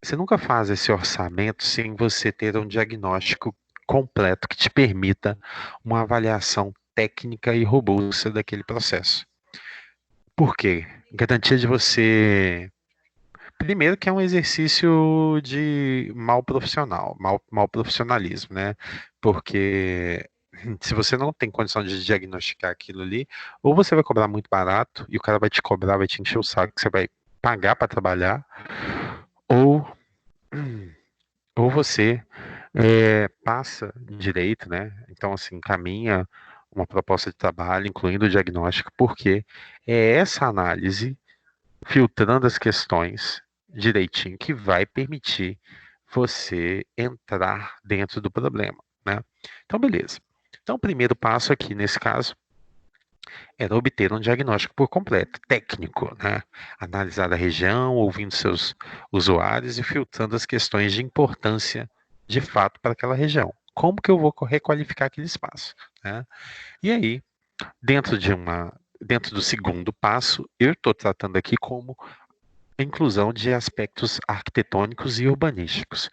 Você nunca faz esse orçamento sem você ter um diagnóstico completo que te permita uma avaliação técnica e robusta daquele processo. Por quê? Garantia de você... Primeiro que é um exercício de mal profissional, mal profissionalismo, né? Porque se você não tem condição de diagnosticar aquilo ali, ou você vai cobrar muito barato e o cara vai te cobrar, vai te encher o saco que você vai pagar para trabalhar, ou você passa direito, né? Então, assim, caminha uma proposta de trabalho, incluindo o diagnóstico, porque é essa análise, filtrando as questões direitinho, que vai permitir você entrar dentro do problema, né? Então, beleza. Então, o primeiro passo aqui, nesse caso, era obter um diagnóstico por completo, técnico, né? Analisar a região, ouvindo seus usuários e filtrando as questões de importância de fato para aquela região. Como que eu vou requalificar aquele espaço, né? E aí, dentro do segundo passo, eu estou tratando aqui como a inclusão de aspectos arquitetônicos e urbanísticos,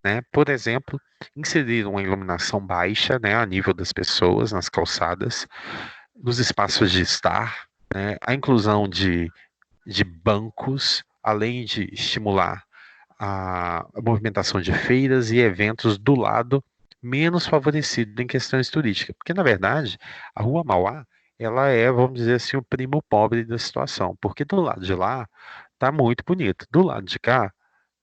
né? Por exemplo, inserir uma iluminação baixa, né, a nível das pessoas nas calçadas, nos espaços de estar, né, a inclusão de bancos, além de estimular a movimentação de feiras e eventos do lado menos favorecido em questões turísticas. Porque, na verdade, a Rua Mauá, ela é, vamos dizer assim, o primo pobre da situação. Porque do lado de lá tá muito bonito. Do lado de cá,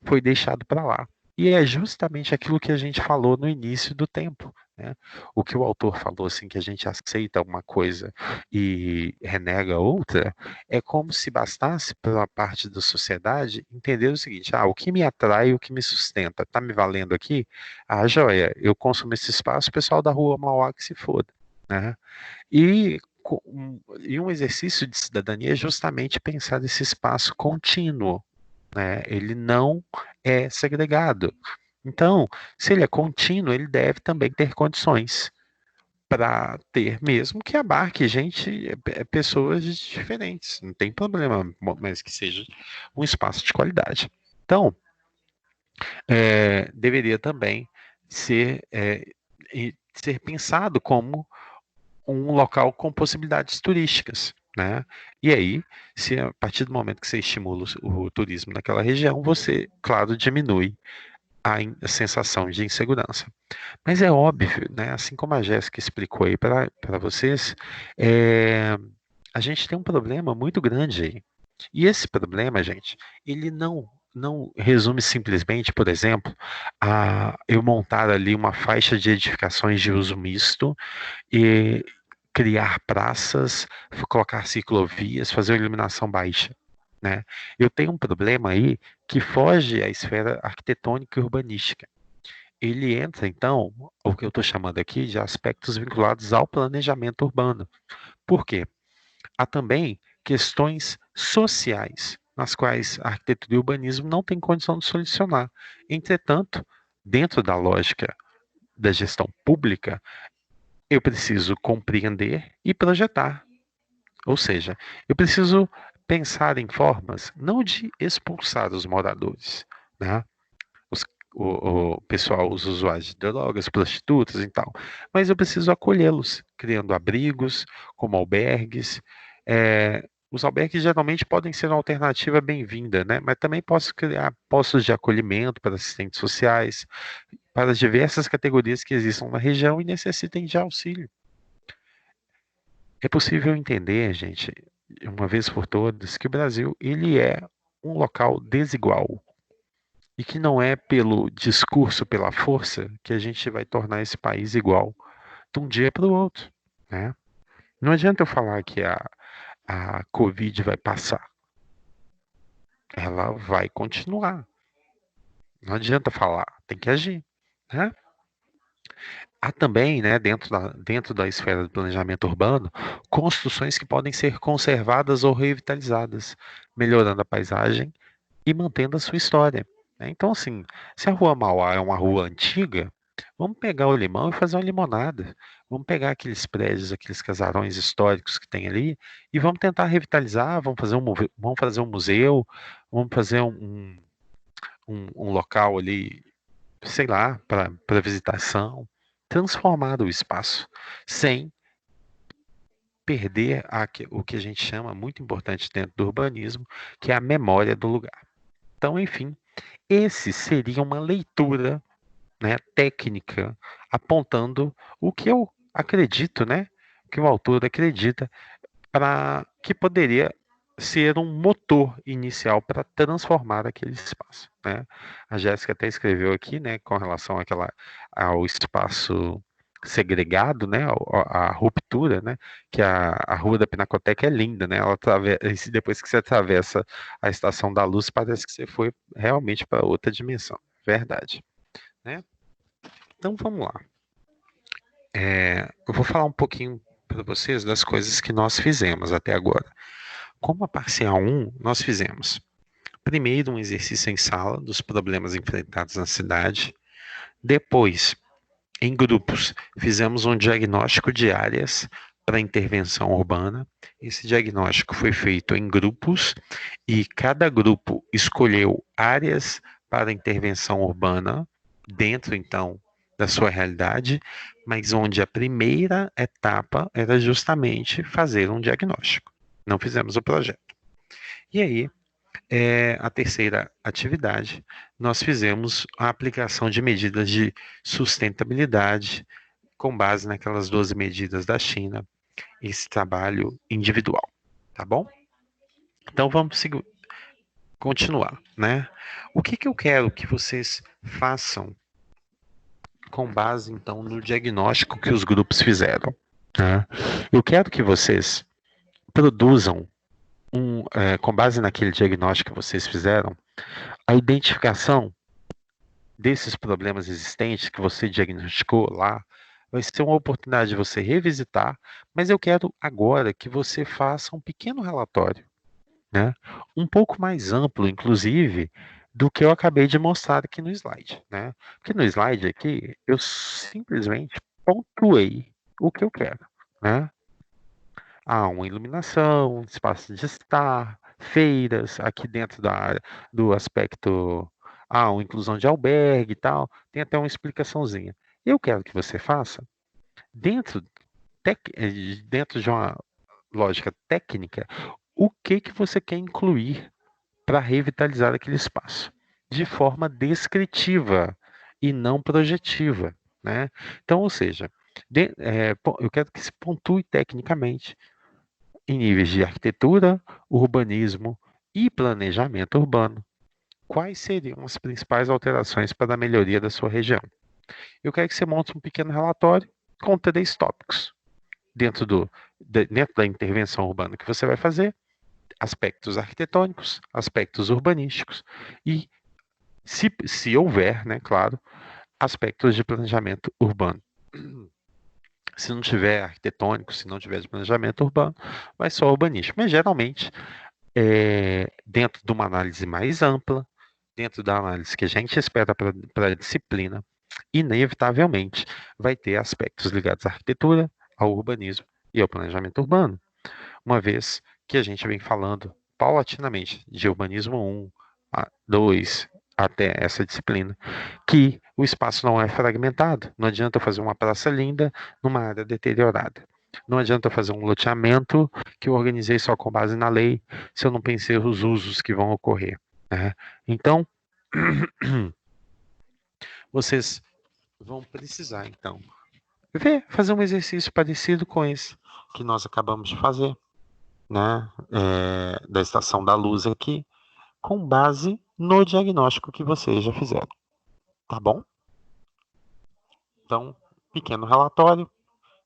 foi deixado para lá. E é justamente aquilo que a gente falou no início do tempo, né? O que o autor falou, assim, que a gente aceita uma coisa e renega outra, é como se bastasse pela parte da sociedade entender o seguinte: o que me atrai, o que me sustenta, tá me valendo aqui? Joia, eu consumo esse espaço, o pessoal da Rua Mauá que se foda, né? E um exercício de cidadania é justamente pensar nesse espaço contínuo, né? Ele não é segregado. Então, se ele é contínuo, ele deve também ter condições para ter, mesmo que abarque pessoas diferentes. Não tem problema, mas que seja um espaço de qualidade. Então, deveria também ser pensado como um local com possibilidades turísticas, né? E aí, se a partir do momento que você estimula o turismo naquela região, você, claro, diminui a sensação de insegurança. Mas é óbvio, né? Assim como a Jéssica explicou aí para vocês, a gente tem um problema muito grande aí. E esse problema, gente, ele não resume simplesmente, por exemplo, a eu montar ali uma faixa de edificações de uso misto e criar praças, colocar ciclovias, fazer uma iluminação baixa, né? Eu tenho um problema aí que foge à esfera arquitetônica e urbanística. Ele entra, então, o que eu estou chamando aqui de aspectos vinculados ao planejamento urbano. Por quê? Há também questões sociais, nas quais a arquitetura e o urbanismo não têm condição de solucionar. Entretanto, dentro da lógica da gestão pública, eu preciso compreender e projetar. Ou seja, eu preciso pensar em formas não de expulsar os moradores, né? O pessoal, os usuários de drogas, prostitutas e tal, mas eu preciso acolhê-los, criando abrigos, como albergues, Os albergues geralmente podem ser uma alternativa bem-vinda, né? Mas também posso criar postos de acolhimento para assistentes sociais, para as diversas categorias que existam na região e necessitem de auxílio. É possível entender, gente, uma vez por todas, que o Brasil ele é um local desigual e que não é pelo discurso, pela força, que a gente vai tornar esse país igual de um dia para o outro, né? Não adianta eu falar que a Covid vai passar. Ela vai continuar. Não adianta falar, tem que agir, né? Há também, né, dentro da esfera do planejamento urbano, construções que podem ser conservadas ou revitalizadas, melhorando a paisagem e mantendo a sua história, né? Então, assim, se a Rua Mauá é uma rua antiga, vamos pegar o limão e fazer uma limonada. Vamos pegar aqueles prédios, aqueles casarões históricos que tem ali e vamos tentar revitalizar, vamos fazer um museu, vamos fazer um local ali, sei lá, para visitação, transformar o espaço, sem perder o que a gente chama, muito importante dentro do urbanismo, que é a memória do lugar. Então, enfim, esse seria uma leitura, né, técnica, apontando o que eu acredito, né, que o autor acredita, para que poderia ser um motor inicial para transformar aquele espaço, né? A Jéssica até escreveu aqui, né, com relação ao espaço segregado, né, a ruptura, né, que a Rua da Pinacoteca é linda, né, depois que você atravessa a Estação da Luz, parece que você foi realmente para outra dimensão, verdade, né? Então vamos lá. Eu vou falar um pouquinho para vocês das coisas que nós fizemos até agora. Como a parcial 1, nós fizemos primeiro um exercício em sala dos problemas enfrentados na cidade. Depois, em grupos, fizemos um diagnóstico de áreas para intervenção urbana. Esse diagnóstico foi feito em grupos e cada grupo escolheu áreas para intervenção urbana dentro, então, da sua realidade, mas onde a primeira etapa era justamente fazer um diagnóstico. Não fizemos o projeto. E aí, a terceira atividade, nós fizemos a aplicação de medidas de sustentabilidade com base naquelas 12 medidas da China, esse trabalho individual, tá bom? Então vamos continuar, né? O que eu quero que vocês façam com base, então, no diagnóstico que os grupos fizeram, né? Eu quero que vocês produzam com base naquele diagnóstico que vocês fizeram, a identificação desses problemas existentes que você diagnosticou lá, vai ser uma oportunidade de você revisitar, mas eu quero agora que você faça um pequeno relatório, né? Um pouco mais amplo, inclusive, do que eu acabei de mostrar aqui no slide, né? Porque no slide aqui, eu simplesmente pontuei o que eu quero, né? Uma iluminação, espaço de estar, feiras, aqui dentro da área do aspecto, uma inclusão de albergue e tal, tem até uma explicaçãozinha. Eu quero que você faça, dentro de uma lógica técnica, o que você quer incluir para revitalizar aquele espaço, de forma descritiva e não projetiva, né? Então, ou seja, eu quero que se pontue tecnicamente em níveis de arquitetura, urbanismo e planejamento urbano. Quais seriam as principais alterações para a melhoria da sua região? Eu quero que você monte um pequeno relatório com 3 tópicos. Dentro da intervenção urbana que você vai fazer, aspectos arquitetônicos, aspectos urbanísticos e, se houver, né, claro, aspectos de planejamento urbano. Se não tiver arquitetônico, se não tiver de planejamento urbano, vai só urbanístico. Mas geralmente, dentro de uma análise mais ampla, dentro da análise que a gente espera para a disciplina, inevitavelmente vai ter aspectos ligados à arquitetura, ao urbanismo e ao planejamento urbano. Uma vez que a gente vem falando paulatinamente de urbanismo 1, 2, até essa disciplina, que o espaço não é fragmentado. Não adianta eu fazer uma praça linda numa área deteriorada. Não adianta eu fazer um loteamento que eu organizei só com base na lei, se eu não pensei os usos que vão ocorrer, né? Então, vocês vão precisar, então, fazer um exercício parecido com esse que nós acabamos de fazer, né? Da estação da luz aqui, com base no diagnóstico que vocês já fizeram, tá bom? Então, pequeno relatório.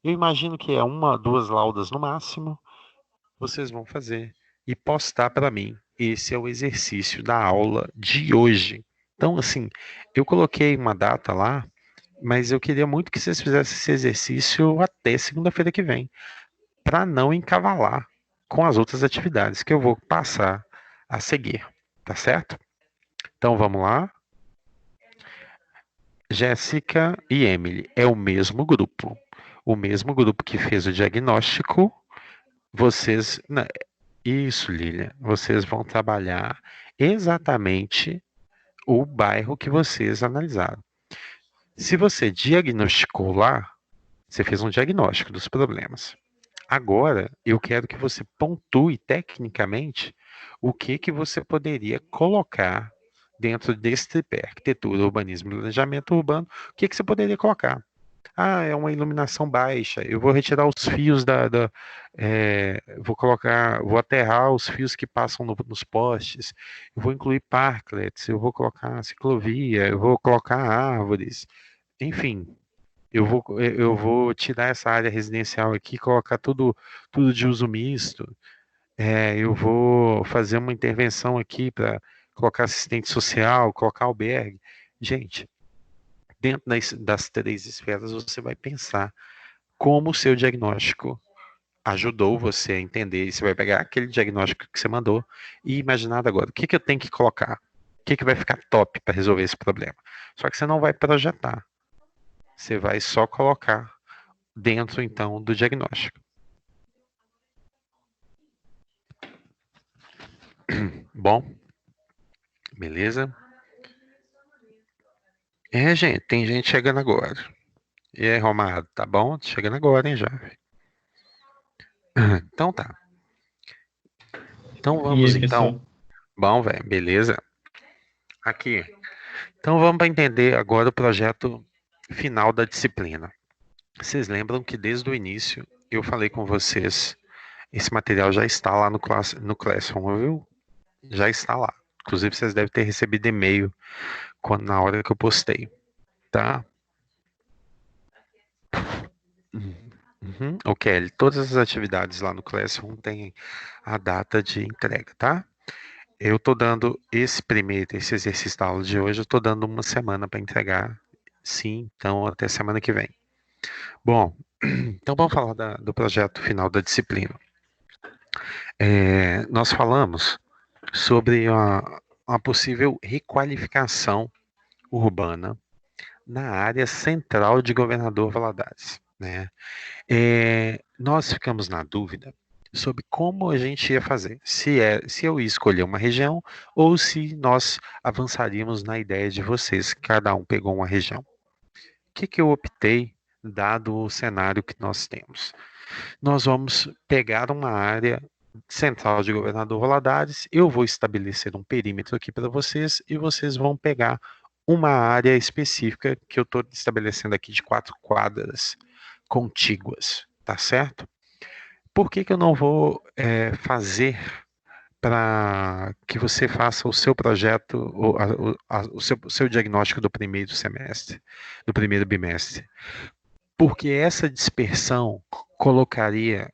Eu imagino que é 1, 2 laudas no máximo. Vocês vão fazer e postar para mim. Esse é o exercício da aula de hoje. Então, assim, eu coloquei uma data lá, mas eu queria muito que vocês fizessem esse exercício até segunda-feira que vem, para não encavalar com as outras atividades que eu vou passar a seguir, tá certo? Então, vamos lá. Jéssica e Emily, é o mesmo grupo. O mesmo grupo que fez o diagnóstico. Vocês. Isso, Lilian. Vocês vão trabalhar exatamente o bairro que vocês analisaram. Se você diagnosticou lá, você fez um diagnóstico dos problemas. Agora, eu quero que você pontue tecnicamente o que você poderia colocar dentro desse tripé: arquitetura, urbanismo e planejamento urbano. O que você poderia colocar? Ah, é uma iluminação baixa. Eu vou retirar os fios vou aterrar os fios que passam nos postes. Eu vou incluir parklets. Eu vou colocar ciclovia. Eu vou colocar árvores. Enfim, eu vou tirar essa área residencial aqui, colocar tudo de uso misto. Eu vou fazer uma intervenção aqui para colocar assistente social, colocar albergue. Gente, dentro das 3 esferas, você vai pensar como o seu diagnóstico ajudou você a entender. Você vai pegar aquele diagnóstico que você mandou e imaginar agora, o que eu tenho que colocar? O que vai ficar top para resolver esse problema? Só que você não vai projetar. Você vai só colocar dentro, então, do diagnóstico. Bom, beleza? Gente, tem gente chegando agora. E aí, Romário, tá bom? Chegando agora, hein, já. Então tá. Então vamos, aí, então. Bom, velho, beleza? Aqui. Então vamos para entender agora o projeto final da disciplina. Vocês lembram que desde o início eu falei com vocês, esse material já está lá no Classroom, viu? Já está lá. Inclusive vocês devem ter recebido e-mail na hora que eu postei, tá? Ok, todas as atividades lá no Classroom têm a data de entrega, tá? Eu tô dando esse exercício da aula de hoje, eu tô dando 1 semana para entregar, sim, então até semana que vem. Bom, então vamos falar do projeto final da disciplina. Nós falamos sobre uma possível requalificação urbana na área central de Governador Valadares, né? Nós ficamos na dúvida sobre como a gente ia fazer, se eu ia escolher uma região ou se nós avançaríamos na ideia de vocês, cada um pegou uma região. O que eu optei, dado o cenário que nós temos? Nós vamos pegar uma área central de Governador Valadares, eu vou estabelecer um perímetro aqui para vocês e vocês vão pegar uma área específica que eu estou estabelecendo aqui de 4 quadras contíguas, tá certo? Por que eu não vou fazer para que você faça o seu projeto, o seu diagnóstico do primeiro semestre, do primeiro bimestre? Porque essa dispersão colocaria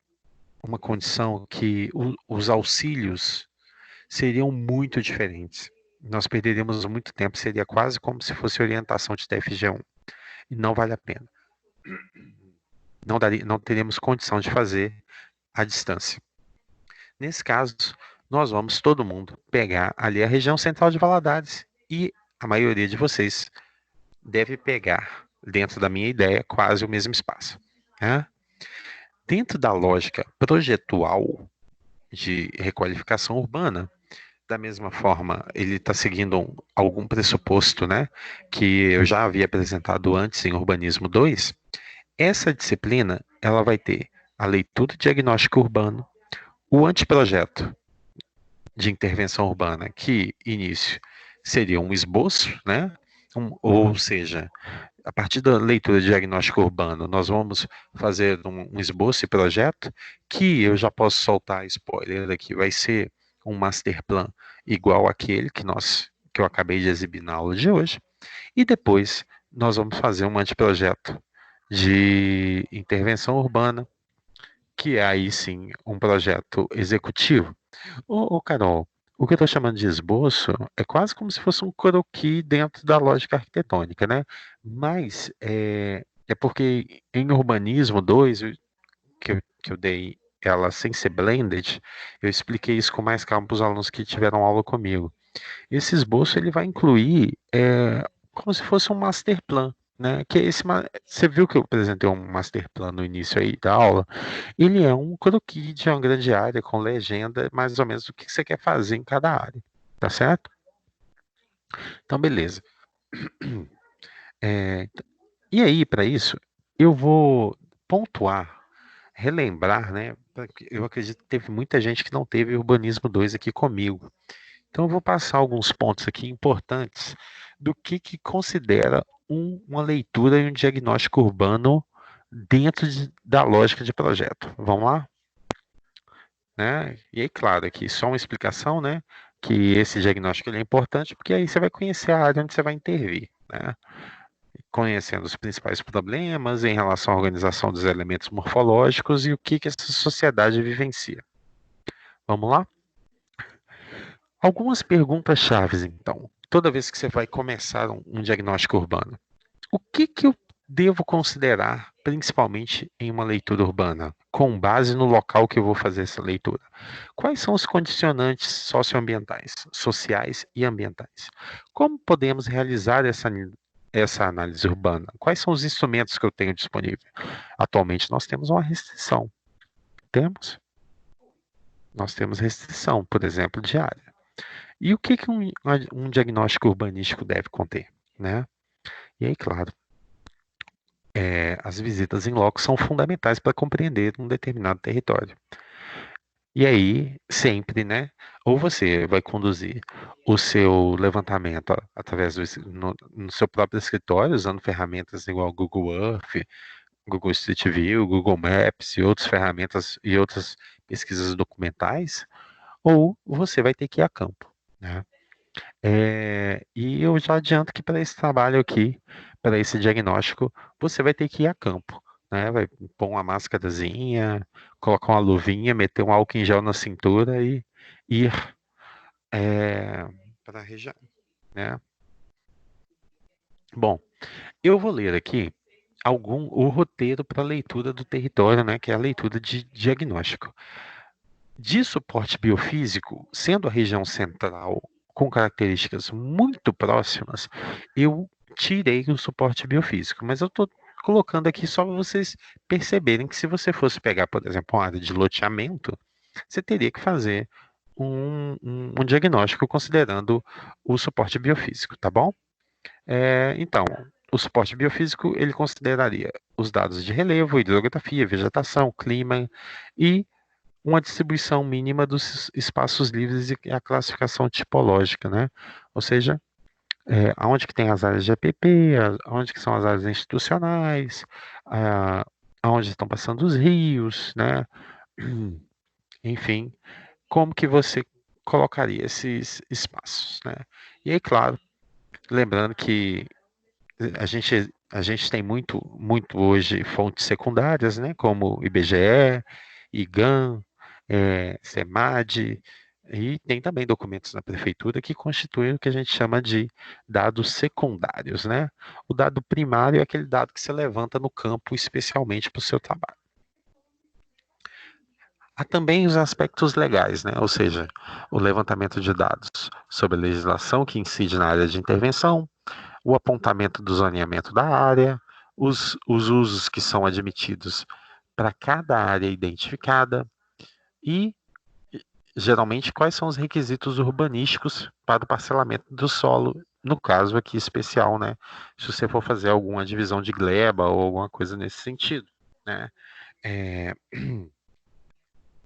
uma condição que os auxílios seriam muito diferentes. Nós perderíamos muito tempo, seria quase como se fosse orientação de TFG1. E não vale a pena. Não teríamos condição de fazer à distância. Nesse caso, nós vamos todo mundo pegar ali a região central de Valadares e a maioria de vocês deve pegar, dentro da minha ideia, quase o mesmo espaço. Né? Dentro da lógica projetual de requalificação urbana, da mesma forma, ele está seguindo algum pressuposto, né, que eu já havia apresentado antes em Urbanismo 2, essa disciplina ela vai ter a leitura diagnóstica urbano, o anteprojeto de intervenção urbana, que início seria um esboço, né? Ou seja, a partir da leitura de diagnóstico urbano, nós vamos fazer um esboço e projeto, que eu já posso soltar spoiler aqui, vai ser um master plan igual àquele que eu acabei de exibir na aula de hoje, e depois nós vamos fazer um anteprojeto de intervenção urbana, que é aí sim um projeto executivo. Ô Carol, o que eu estou chamando de esboço é quase como se fosse um croquis dentro da lógica arquitetônica, né? Mas é porque em Urbanismo 2, que eu dei ela sem ser blended, eu expliquei isso com mais calma para os alunos que tiveram aula comigo. Esse esboço ele vai incluir como se fosse um master plan, né? Que é você viu que eu apresentei um master plan no início aí da aula? Ele é um croquis de uma grande área com legenda, mais ou menos o que você quer fazer em cada área, tá certo? Então, beleza. E aí, para isso, eu vou pontuar, relembrar, né? Eu acredito que teve muita gente que não teve Urbanismo 2 aqui comigo. Então, eu vou passar alguns pontos aqui importantes do que considera uma leitura e um diagnóstico urbano dentro da lógica de projeto. Vamos lá? Né? E aí, claro, aqui só uma explicação, né? Que esse diagnóstico ele é importante, porque aí você vai conhecer a área onde você vai intervir, né? Conhecendo os principais problemas em relação à organização dos elementos morfológicos e o que essa sociedade vivencia. Vamos lá? Algumas perguntas chaves, então. Toda vez que você vai começar um diagnóstico urbano, o que eu devo considerar, principalmente em uma leitura urbana, com base no local que eu vou fazer essa leitura? Quais são os condicionantes socioambientais, sociais e ambientais? Como podemos realizar essa análise urbana? Quais são os instrumentos que eu tenho disponível? Atualmente nós temos uma restrição. Nós temos restrição, por exemplo, de área. E o que um diagnóstico urbanístico deve conter, né? E aí, claro, as visitas em loco são fundamentais para compreender um determinado território. E aí, sempre, né? Ou você vai conduzir o seu levantamento através no seu próprio escritório, usando ferramentas igual Google Earth, Google Street View, Google Maps e outras ferramentas e outras pesquisas documentais, ou você vai ter que ir a campo, né? E eu já adianto que para esse trabalho aqui, para esse diagnóstico, você vai ter que ir a campo, né? Vai pôr uma máscarazinha, colocar uma luvinha, meter um álcool em gel na cintura e ir para a região, né? Bom, eu vou ler aqui o roteiro para a leitura do território, né? Que é a leitura de diagnóstico. De suporte biofísico, sendo a região central com características muito próximas, eu tirei o suporte biofísico, mas eu estou colocando aqui só para vocês perceberem que se você fosse pegar, por exemplo, uma área de loteamento, você teria que fazer um diagnóstico considerando o suporte biofísico, tá bom? Então, o suporte biofísico, ele consideraria os dados de relevo, hidrografia, vegetação, clima e uma distribuição mínima dos espaços livres e a classificação tipológica, né? Ou seja, aonde que tem as áreas de EPP, aonde que são as áreas institucionais, aonde estão passando os rios, né? Enfim, como que você colocaria esses espaços, né? E aí, claro, lembrando que a gente tem muito hoje fontes secundárias, né? Como IBGE, IGAM, SEMAD, e tem também documentos na prefeitura que constituem o que a gente chama de dados secundários, né? O dado primário é aquele dado que você levanta no campo especialmente para o seu trabalho. Há também os aspectos legais, né? Ou seja, o levantamento de dados sobre a legislação que incide na área de intervenção, o apontamento do zoneamento da área, os usos que são admitidos para cada área identificada e, geralmente, quais são os requisitos urbanísticos para o parcelamento do solo, no caso aqui especial, né? Se você for fazer alguma divisão de gleba ou alguma coisa nesse sentido, né?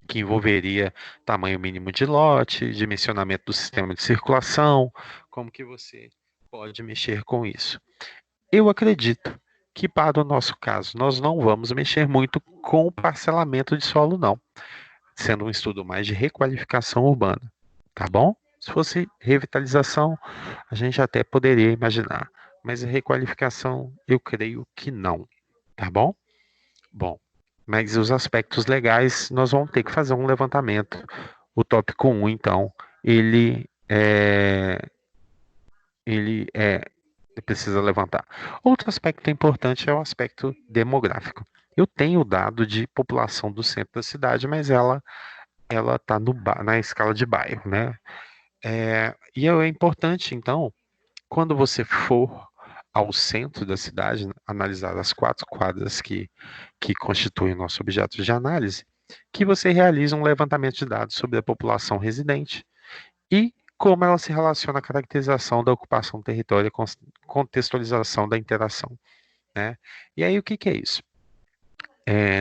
que envolveria tamanho mínimo de lote, dimensionamento do sistema de circulação, como que você pode mexer com isso. Eu acredito que para o nosso caso, nós não vamos mexer muito com o parcelamento de solo, não, sendo um estudo mais de requalificação urbana, tá bom? Se fosse revitalização, a gente até poderia imaginar, mas requalificação, eu creio que não, tá bom? Bom, mas os aspectos legais, nós vamos ter que fazer um levantamento. O tópico 1, então, ele precisa levantar. Outro aspecto importante é o aspecto demográfico. Eu tenho o dado de população do centro da cidade, mas ela está na escala de bairro, né? E é importante, então, quando você for ao centro da cidade, analisar as 4 quadras que constituem o nosso objeto de análise, que você realize um levantamento de dados sobre a população residente e como ela se relaciona à caracterização da ocupação do território e contextualização da interação, né? E aí, o que é isso?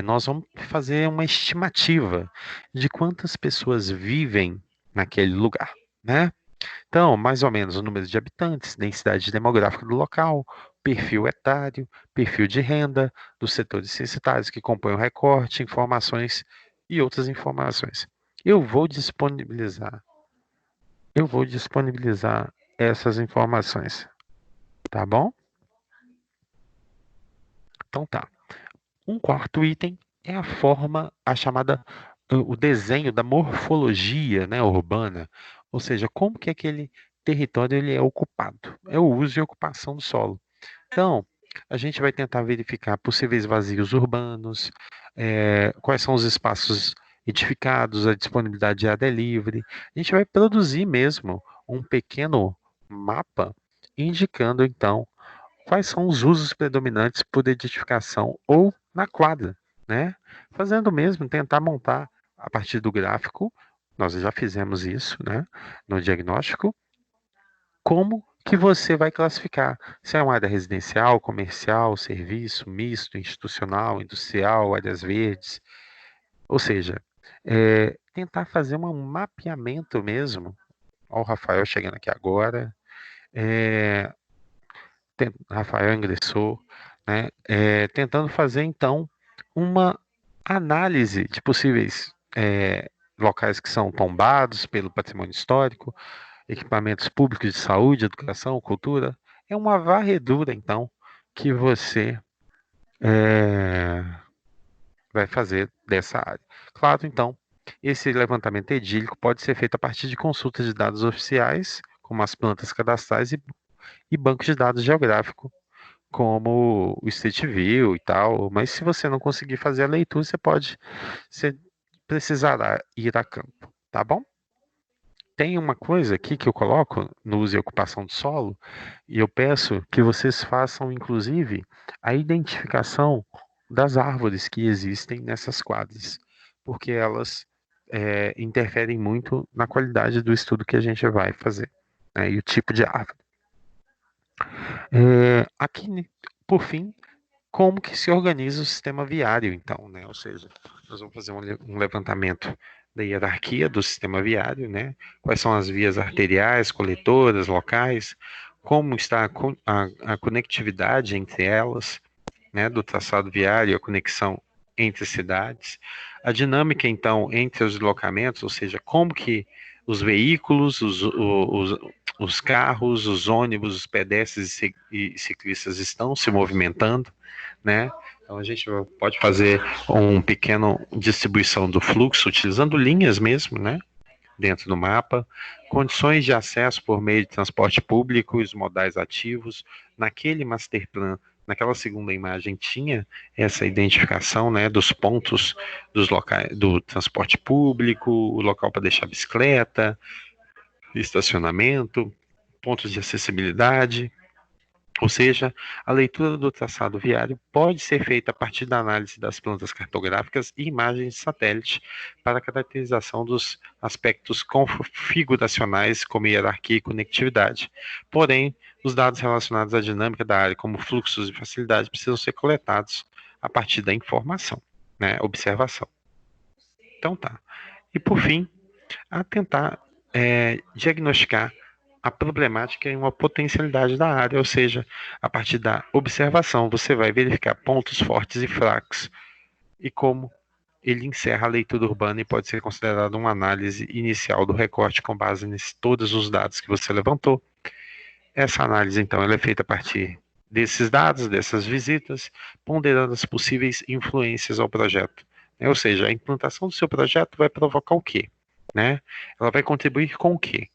Nós vamos fazer uma estimativa de quantas pessoas vivem naquele lugar, né? Então, mais ou menos o número de habitantes, densidade demográfica do local, perfil etário, perfil de renda dos setores censitários que compõem o recorte, informações e outras informações. Eu vou disponibilizar essas informações, tá bom? Então tá. Um quarto item é o desenho da morfologia, né, urbana, ou seja, como que aquele território ele é ocupado, é o uso e ocupação do solo. Então, a gente vai tentar verificar possíveis vazios urbanos, quais são os espaços edificados, a disponibilidade de área livre. A gente vai produzir mesmo um pequeno mapa indicando, então, quais são os usos predominantes por edificação ou na quadra, né? Fazendo mesmo, tentar montar a partir do gráfico, nós já fizemos isso, né? No diagnóstico, como que você vai classificar se é uma área residencial, comercial, serviço, misto, institucional, industrial, áreas verdes, ou seja, tentar fazer um mapeamento mesmo. Olha o Rafael chegando aqui agora. Rafael ingressou, né? Tentando fazer então uma análise de possíveis locais que são tombados pelo patrimônio histórico, equipamentos públicos de saúde, educação, cultura. É uma varredura, então, que você vai fazer dessa área. Claro, então, esse levantamento edílico pode ser feito a partir de consultas de dados oficiais, como as plantas cadastrais e bancos de dados geográficos, como o State View e tal. Mas se você não conseguir fazer a leitura, você precisará ir a campo, tá bom? Tem uma coisa aqui que eu coloco no uso e ocupação do solo, e eu peço que vocês façam, inclusive, a identificação das árvores que existem nessas quadras, porque elas interferem muito na qualidade do estudo que a gente vai fazer, né, e o tipo de árvore. Aqui, por fim, como que se organiza o sistema viário, então, né? Ou seja, nós vamos fazer um levantamento da hierarquia do sistema viário, né? Quais são as vias arteriais, coletoras, locais, como está a conectividade entre elas, né? Do traçado viário, a conexão entre cidades, a dinâmica, então, entre os deslocamentos, ou seja, como que os veículos, os carros, os ônibus, os pedestres e ciclistas estão se movimentando, né? Então a gente pode fazer uma pequena distribuição do fluxo, utilizando linhas mesmo, né? Dentro do mapa, condições de acesso por meio de transporte público e os modais ativos. Naquele master plan, naquela segunda imagem, tinha essa identificação, né, dos pontos dos locais do transporte público, o local para deixar bicicleta, estacionamento, pontos de acessibilidade. Ou seja, a leitura do traçado viário pode ser feita a partir da análise das plantas cartográficas e imagens de satélite para a caracterização dos aspectos configuracionais, como hierarquia e conectividade. Porém, os dados relacionados à dinâmica da área, como fluxos e facilidade, precisam ser coletados a partir da informação. né? Observação. Então tá. E por fim, a tentar diagnosticar a problemática em uma potencialidade da área, ou seja, a partir da observação você vai verificar pontos fortes e fracos e como ele encerra a leitura urbana e pode ser considerado uma análise inicial do recorte com base em todos os dados que você levantou. Essa análise, então, ela é feita a partir desses dados, dessas visitas, ponderando as possíveis influências ao projeto. Ou seja, a implantação do seu projeto vai provocar o quê? Né? Ela vai contribuir com o quê?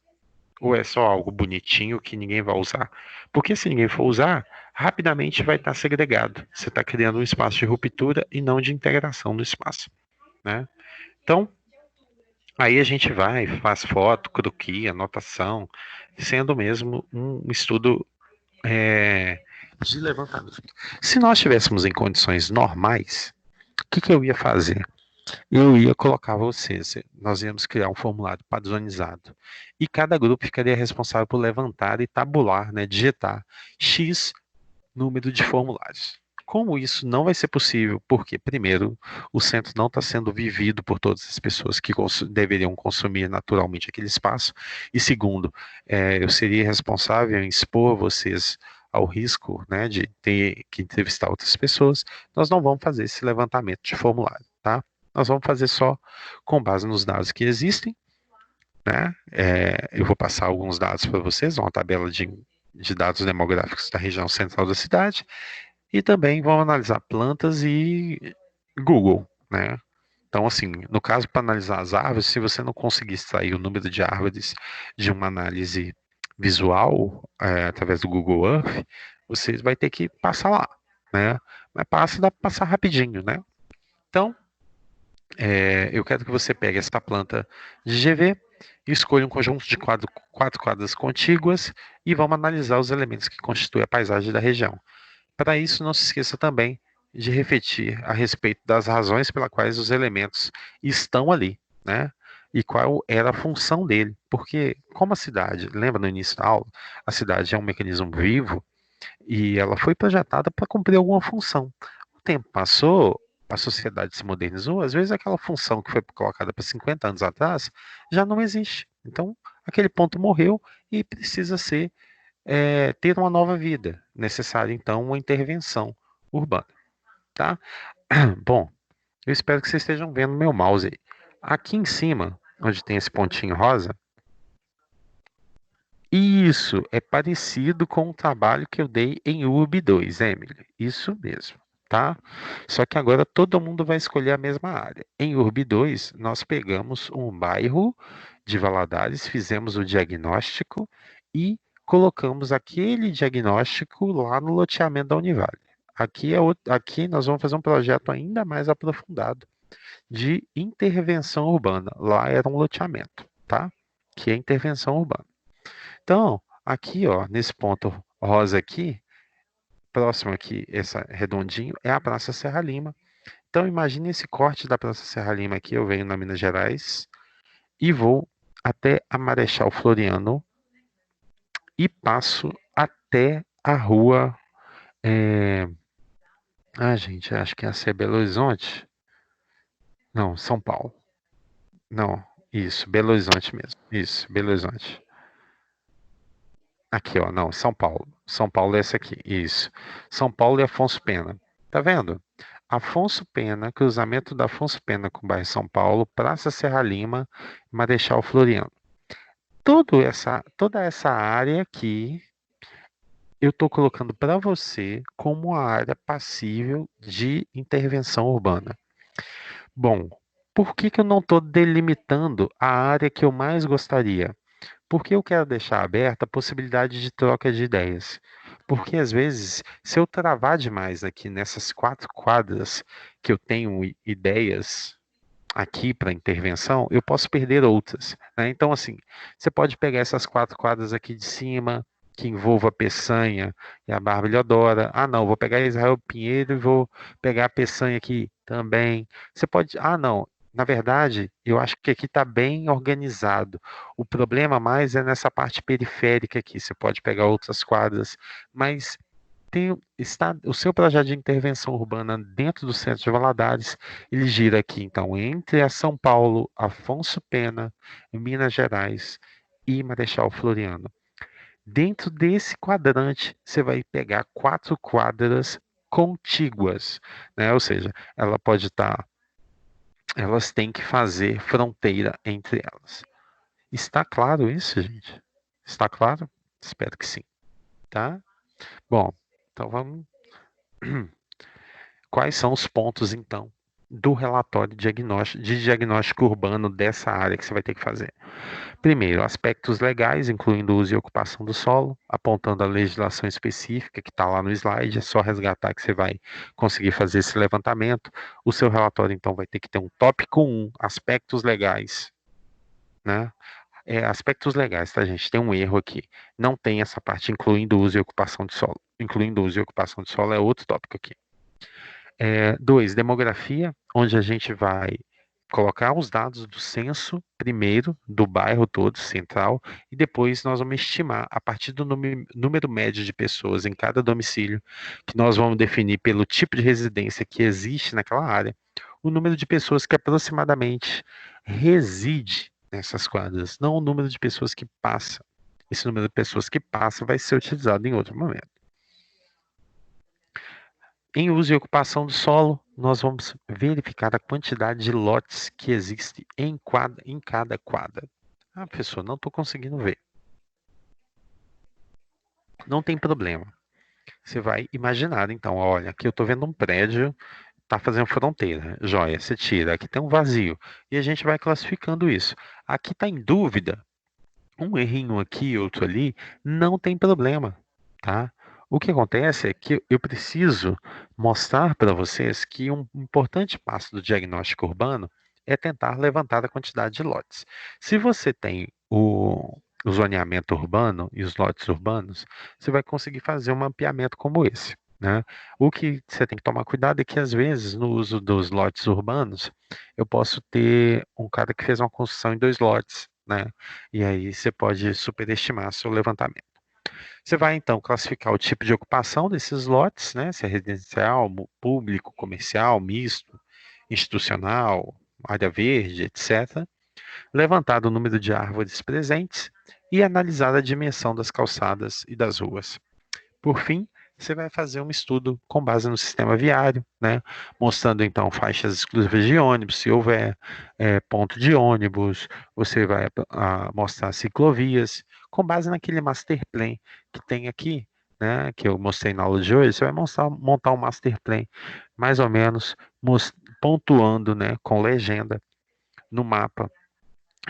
Ou é só algo bonitinho que ninguém vai usar? Porque se ninguém for usar, rapidamente vai estar segregado. Você está criando um espaço de ruptura e não de integração no espaço. Né? Então, aí a gente vai, faz foto, croquis, anotação, sendo mesmo um estudo de levantamento. Se nós estivéssemos em condições normais, o que eu ia fazer? Eu ia colocar vocês, nós íamos criar um formulário padronizado e cada grupo ficaria responsável por levantar e tabular, né, digitar X número de formulários. Como isso não vai ser possível, porque, primeiro, o centro não está sendo vivido por todas as pessoas que deveriam consumir naturalmente aquele espaço, e segundo, eu seria responsável em expor vocês ao risco, né, de ter que entrevistar outras pessoas, nós não vamos fazer esse levantamento de formulário, tá? Nós vamos fazer só com base nos dados que existem, né? Eu vou passar alguns dados para vocês, uma tabela de dados demográficos da região central da cidade, e também vamos analisar plantas e Google, né? Então, assim, no caso, para analisar as árvores, se você não conseguir extrair o número de árvores de uma análise visual, através do Google Earth, você vai ter que passar lá, né? Mas dá para passar rapidinho, né? Então, eu quero que você pegue essa planta de GV e escolha um conjunto de quatro quadras contíguas e vamos analisar os elementos que constituem a paisagem da região. Para isso, não se esqueça também de refletir a respeito das razões pelas quais os elementos estão ali, né? E qual era a função dele. Porque, como a cidade, lembra no início da aula, a cidade é um mecanismo vivo e ela foi projetada para cumprir alguma função. O tempo passou, a sociedade se modernizou, às vezes aquela função que foi colocada para 50 anos atrás já não existe. Então, aquele ponto morreu e precisa ter uma nova vida. Necessária, então, uma intervenção urbana. Tá? Bom, eu espero que vocês estejam vendo meu mouse aí. Aqui em cima, onde tem esse pontinho rosa, isso é parecido com o trabalho que eu dei em URB 2, Emily. Isso mesmo, tá? Só que agora todo mundo vai escolher a mesma área. Em URB 2, nós pegamos um bairro de Valadares, fizemos o diagnóstico e colocamos aquele diagnóstico lá no loteamento da Univale. Aqui nós vamos fazer um projeto ainda mais aprofundado de intervenção urbana. Lá era um loteamento, tá? Que é intervenção urbana. Então, aqui, ó, nesse ponto rosa aqui, próximo aqui, essa redondinho, é a Praça Serra Lima. Então, imagine esse corte da Praça Serra Lima aqui, eu venho na Minas Gerais e vou até a Marechal Floriano e passo até a rua... gente, acho que essa é Belo Horizonte. Não, São Paulo. Não, isso, Belo Horizonte mesmo. Isso, Belo Horizonte. Aqui, ó, não, São Paulo. São Paulo é essa aqui, isso. São Paulo e Afonso Pena. Tá vendo? Afonso Pena, cruzamento da Afonso Pena com o bairro São Paulo, Praça Serra Lima, Marechal Floriano. Toda essa área aqui, eu estou colocando para você como uma área passível de intervenção urbana. Bom, por que eu não estou delimitando a área que eu mais gostaria? Porque eu quero deixar aberta a possibilidade de troca de ideias. Porque às vezes, se eu travar demais aqui nessas 4 quadras que eu tenho ideias aqui para intervenção, eu posso perder outras, né? Então, assim, você pode pegar essas 4 quadras aqui de cima, que envolva a Peçanha e a Barba Leodora. Ah, não, vou pegar Israel Pinheiro e vou pegar a Peçanha aqui também. Você pode... Ah, não, na verdade, eu acho que aqui está bem organizado. O problema mais é nessa parte periférica aqui. Você pode pegar outras quadras, mas o seu projeto de intervenção urbana dentro do Centro de Valadares, ele gira aqui, então, entre a São Paulo, Afonso Pena, Minas Gerais e Marechal Floriano. Dentro desse quadrante, você vai pegar 4 quadras contíguas, né? Ou seja, elas têm que fazer fronteira entre elas. Está claro isso, gente? Está claro? Espero que sim, tá? Bom, então vamos. Quais são os pontos, então, do relatório de diagnóstico urbano dessa área que você vai ter que fazer? Primeiro, aspectos legais, incluindo uso e ocupação do solo, apontando a legislação específica que está lá no slide, é só resgatar que você vai conseguir fazer esse levantamento. O seu relatório, então, vai ter que ter um tópico 1, aspectos legais, né? Aspectos legais, tá, gente? Tem um erro aqui. Não tem essa parte, incluindo uso e ocupação de solo. Incluindo uso e ocupação de solo é outro tópico aqui. 2, demografia, onde a gente vai colocar os dados do censo, primeiro, do bairro todo, central, e depois nós vamos estimar, a partir do número médio de pessoas em cada domicílio, que nós vamos definir pelo tipo de residência que existe naquela área, o número de pessoas que aproximadamente reside nessas quadras, não o número de pessoas que passa. Esse número de pessoas que passa vai ser utilizado em outro momento. Em uso e ocupação do solo, nós vamos verificar a quantidade de lotes que existe em cada quadra. Ah, professor, não estou conseguindo ver. Não tem problema. Você vai imaginar, então, olha, aqui eu estou vendo um prédio, está fazendo fronteira, joia, você tira, aqui tem um vazio, e a gente vai classificando isso. Aqui está em dúvida, um errinho aqui, outro ali, não tem problema, tá? O que acontece é que eu preciso mostrar para vocês que um importante passo do diagnóstico urbano é tentar levantar a quantidade de lotes. Se você tem o zoneamento urbano e os lotes urbanos, você vai conseguir fazer um mapeamento como esse, né? O que você tem que tomar cuidado é que, às vezes, no uso dos lotes urbanos, eu posso ter um cara que fez uma construção em 2 lotes, né? E aí você pode superestimar seu levantamento. Você vai, então, classificar o tipo de ocupação desses lotes, né? Se é residencial, público, comercial, misto, institucional, área verde, etc. Levantar o número de árvores presentes e analisar a dimensão das calçadas e das ruas. Por fim, você vai fazer um estudo com base no sistema viário, né? Mostrando, então, faixas exclusivas de ônibus, se houver ponto de ônibus, você vai mostrar ciclovias, com base naquele master plan que tem aqui, né? Que eu mostrei na aula de hoje, você vai montar um master plan, mais ou menos, pontuando, né? Com legenda no mapa,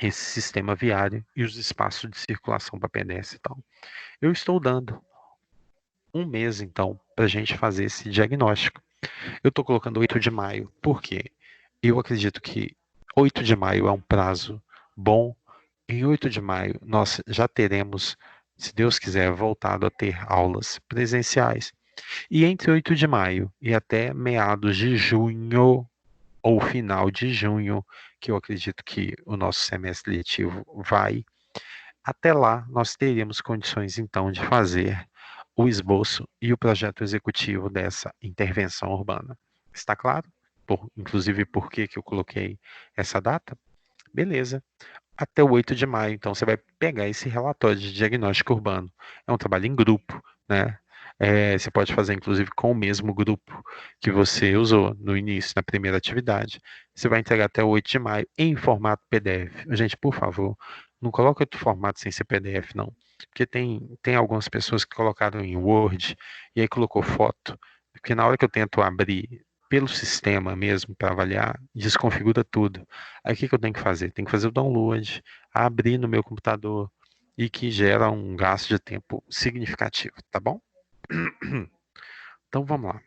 esse sistema viário e os espaços de circulação para pedestre e tal. Eu estou dando um mês, então, para a gente fazer esse diagnóstico. Eu estou colocando 8 de maio, porque eu acredito que 8 de maio é um prazo bom. Em 8 de maio, nós já teremos, se Deus quiser, voltado a ter aulas presenciais. E entre 8 de maio e até meados de junho, ou final de junho, que eu acredito que o nosso semestre letivo vai, até lá nós teríamos condições, então, de fazer o esboço e o projeto executivo dessa intervenção urbana. Está claro? Inclusive, por que eu coloquei essa data? Beleza. Até o 8 de maio, então, você vai pegar esse relatório de diagnóstico urbano. É um trabalho em grupo, né? Você pode fazer, inclusive, com o mesmo grupo que você usou no início, na primeira atividade. Você vai entregar até o 8 de maio em formato PDF. Gente, por favor, não coloque outro formato sem ser PDF, não. Porque tem algumas pessoas que colocaram em Word e aí colocou foto. Porque na hora que eu tento abrir pelo sistema mesmo para avaliar, desconfigura tudo. Aí o que eu tenho que fazer? Tenho que fazer o download, abrir no meu computador e que gera um gasto de tempo significativo, tá bom? Então vamos lá.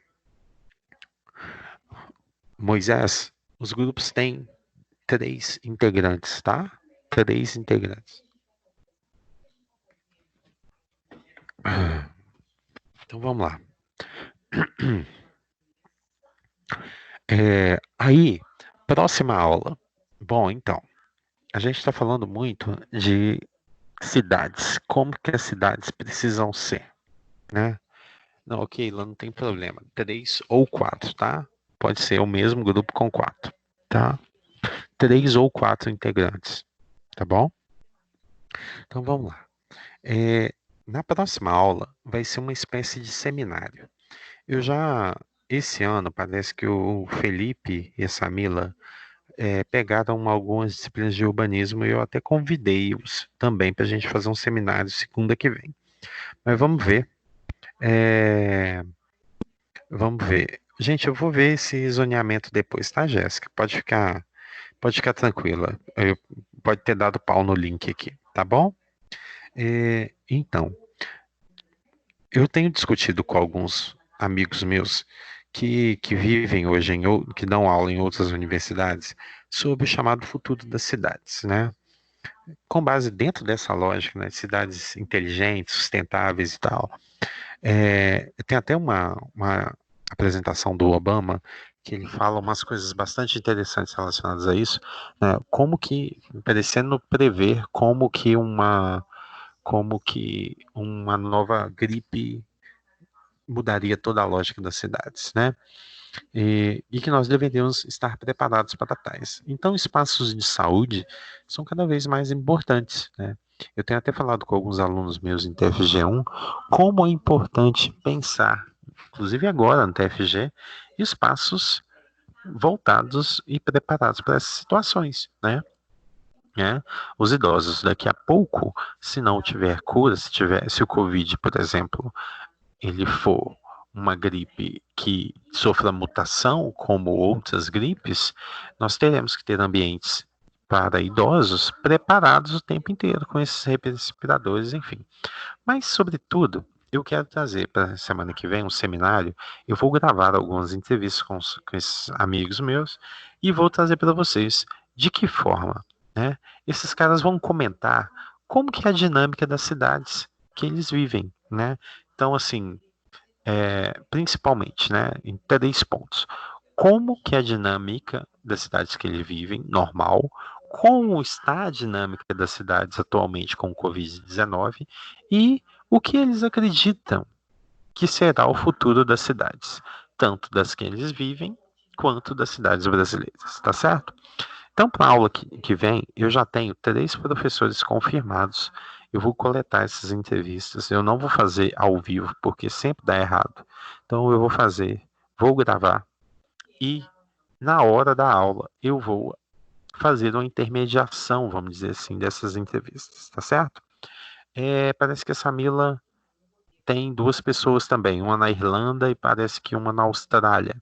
Moisés, os grupos têm 3 integrantes, tá? 3 integrantes. Então vamos lá. Aí, próxima aula. Bom, então, a gente está falando muito de cidades, como que as cidades precisam ser, né? Não, ok, lá não tem problema. 3 ou 4, tá? Pode ser o mesmo grupo com 4, tá? 3 ou 4 integrantes, tá bom? Então vamos lá. Na próxima aula vai ser uma espécie de seminário. Esse ano, parece que o Felipe e a Samila pegaram algumas disciplinas de urbanismo e eu até convidei-os também para a gente fazer um seminário segunda que vem. Mas vamos ver. Vamos ver. Gente, eu vou ver esse zoneamento depois, tá, Jéssica? Pode ficar tranquila. Pode ter dado pau no link aqui, tá bom? Então, eu tenho discutido com alguns amigos meus que vivem hoje, que dão aula em outras universidades, sobre o chamado futuro das cidades, né? Com base dentro dessa lógica, né, de cidades inteligentes, sustentáveis e tal. Tem até uma apresentação do Obama que ele fala umas coisas bastante interessantes relacionadas a isso, né, como que, parecendo prever como que uma nova gripe mudaria toda a lógica das cidades, né? E que nós deveríamos estar preparados para tais. Então, espaços de saúde são cada vez mais importantes, né? Eu tenho até falado com alguns alunos meus em TFG1 como é importante pensar, inclusive agora no TFG, espaços voltados e preparados para essas situações, né? Os idosos, daqui a pouco, se não tiver cura, se o Covid, por exemplo, ele for uma gripe que sofra mutação, como outras gripes, nós teremos que ter ambientes para idosos preparados o tempo inteiro com esses respiradores, enfim. Mas, sobretudo, eu quero trazer para a semana que vem um seminário. Eu vou gravar algumas entrevistas com esses amigos meus e vou trazer para vocês de que forma, né? Esses caras vão comentar como que é a dinâmica das cidades que eles vivem, né? Então, assim, principalmente, né, em 3 pontos. Como que é a dinâmica das cidades que eles vivem, normal, como está a dinâmica das cidades atualmente com o Covid-19 e o que eles acreditam que será o futuro das cidades, tanto das que eles vivem quanto das cidades brasileiras, tá certo? Então, para a aula que vem, eu já tenho 3 professores confirmados. Eu vou coletar essas entrevistas. Eu não vou fazer ao vivo, porque sempre dá errado. Então, vou gravar e, na hora da aula, eu vou fazer uma intermediação, vamos dizer assim, dessas entrevistas, tá certo? Parece que a Samila tem 2 pessoas também, uma na Irlanda e parece que uma na Austrália.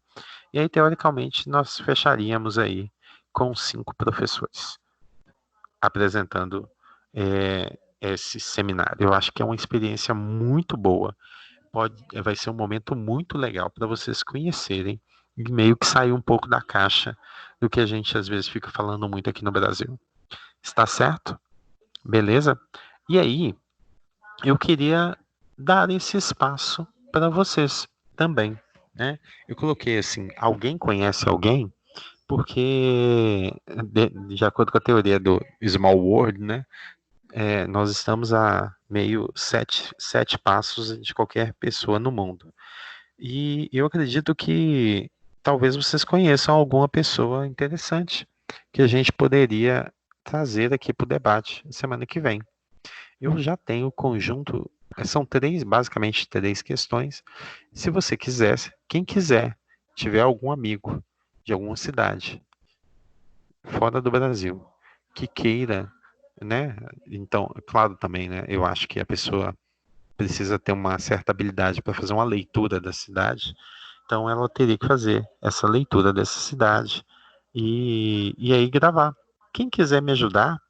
E aí, teoricamente, nós fecharíamos aí com 5 professores apresentando esse seminário. Eu acho que é uma experiência muito boa. Vai ser um momento muito legal para vocês conhecerem e meio que sair um pouco da caixa do que a gente às vezes fica falando muito aqui no Brasil. Está certo? Beleza? E aí, eu queria dar esse espaço para vocês também, né? Eu coloquei assim, alguém conhece alguém? Porque, de acordo com a teoria do Small World, né, nós estamos a meio 7 passos de qualquer pessoa no mundo. E eu acredito que talvez vocês conheçam alguma pessoa interessante que a gente poderia trazer aqui para o debate semana que vem. Eu já tenho o conjunto, são basicamente 3 questões. Se você quiser, quem quiser, tiver algum amigo de alguma cidade fora do Brasil que queira, né? Então, claro também, né? Eu acho que a pessoa precisa ter uma certa habilidade para fazer uma leitura da cidade. Então, ela teria que fazer essa leitura dessa cidade e aí gravar. Quem quiser me ajudar,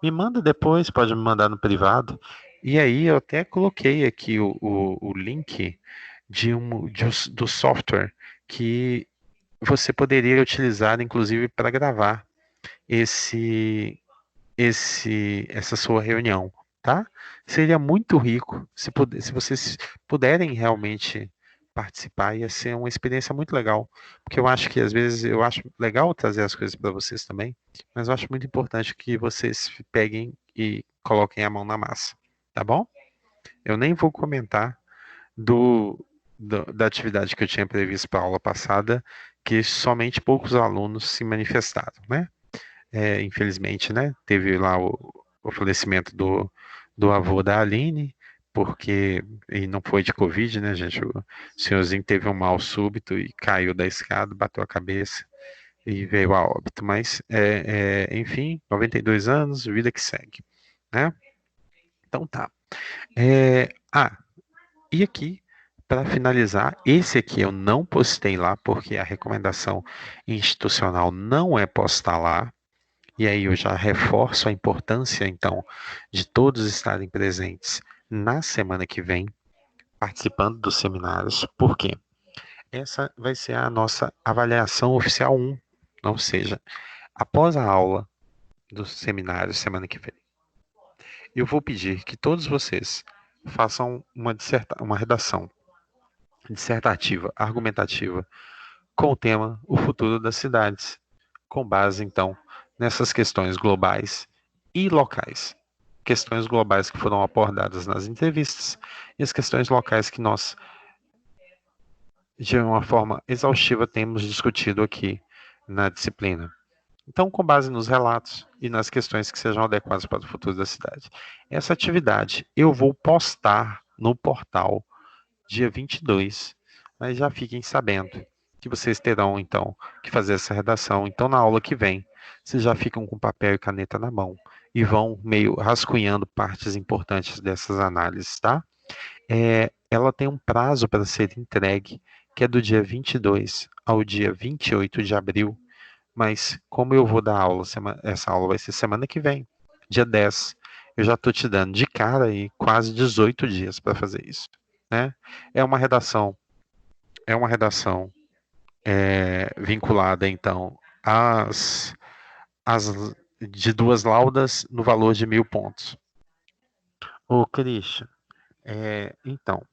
me manda depois, pode me mandar no privado. E aí eu até coloquei aqui o link do software que você poderia utilizar, inclusive, para gravar essa sua reunião, tá? Seria muito rico se vocês puderem realmente participar, ia ser uma experiência muito legal, porque eu acho que às vezes eu acho legal trazer as coisas para vocês também, mas eu acho muito importante que vocês peguem e coloquem a mão na massa, tá bom? Eu nem vou comentar do da atividade que eu tinha previsto para a aula passada, que somente poucos alunos se manifestaram, né? Infelizmente, né? Teve lá o falecimento do avô da Aline, porque e não foi de Covid, né, gente? O senhorzinho teve um mal súbito e caiu da escada, bateu a cabeça e veio a óbito. Mas, enfim, 92 anos, vida que segue, né? Então tá. E aqui, para finalizar, esse aqui eu não postei lá, porque a recomendação institucional não é postar lá. E aí eu já reforço a importância, então, de todos estarem presentes na semana que vem, participando dos seminários. Por quê? Essa vai ser a nossa avaliação oficial 1, ou seja, após a aula do seminário semana que vem. Eu vou pedir que todos vocês façam uma redação dissertativa, argumentativa, com o tema O Futuro das Cidades, com base, então, nessas questões globais e locais. Questões globais que foram abordadas nas entrevistas e as questões locais que nós, de uma forma exaustiva, temos discutido aqui na disciplina. Então, com base nos relatos e nas questões que sejam adequadas para o futuro da cidade. Essa atividade eu vou postar no portal dia 22, mas já fiquem sabendo que vocês terão, então, que fazer essa redação. Então, na aula que vem, vocês já ficam com papel e caneta na mão e vão meio rascunhando partes importantes dessas análises, tá? Ela tem um prazo para ser entregue, que é do dia 22 ao dia 28 de abril, mas como eu vou dar aula, essa aula vai ser semana que vem, dia 10, eu já estou te dando de cara aí quase 18 dias para fazer isso, né? É uma redação vinculada, então, às de 2 laudas no valor de 1.000 pontos. Ô, Christian, então,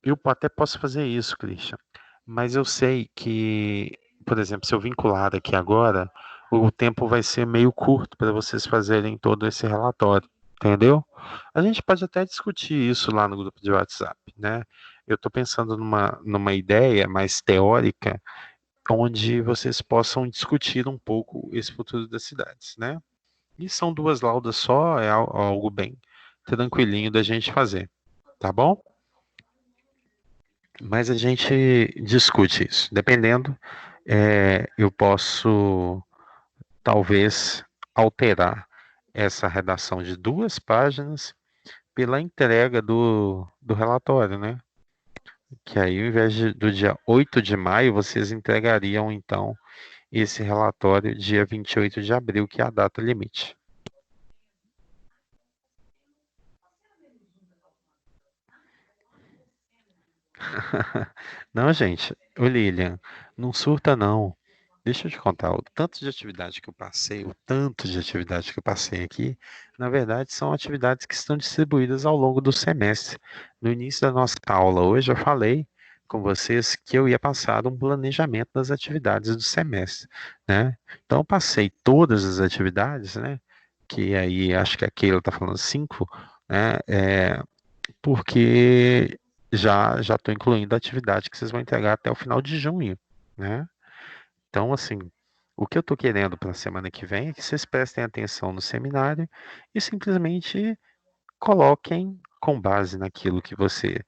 eu até posso fazer isso, Christian, mas eu sei que, por exemplo, se eu vincular aqui agora, o tempo vai ser meio curto para vocês fazerem todo esse relatório, entendeu? A gente pode até discutir isso lá no grupo de WhatsApp, né? Eu estou pensando numa ideia mais teórica, onde vocês possam discutir um pouco esse futuro das cidades, né? E são 2 laudas só, é algo bem tranquilinho da gente fazer, tá bom? Mas a gente discute isso. Dependendo, eu posso talvez alterar essa redação de 2 páginas pela entrega do relatório, né? Que aí, ao invés do dia 8 de maio, vocês entregariam, então, esse relatório dia 28 de abril, que é a data limite. Não, gente, ô Lilian, não surta não. Deixa eu te contar, o tanto de atividade que eu passei aqui, na verdade, são atividades que estão distribuídas ao longo do semestre. No início da nossa aula hoje, eu falei com vocês que eu ia passar um planejamento das atividades do semestre, né? Então, eu passei todas as atividades, né? Que aí, acho que a Keila está falando 5, né? Porque já estou incluindo a atividade que vocês vão entregar até o final de junho, né? Então, assim, o que eu estou querendo para a semana que vem é que vocês prestem atenção no seminário e simplesmente coloquem, com base naquilo que você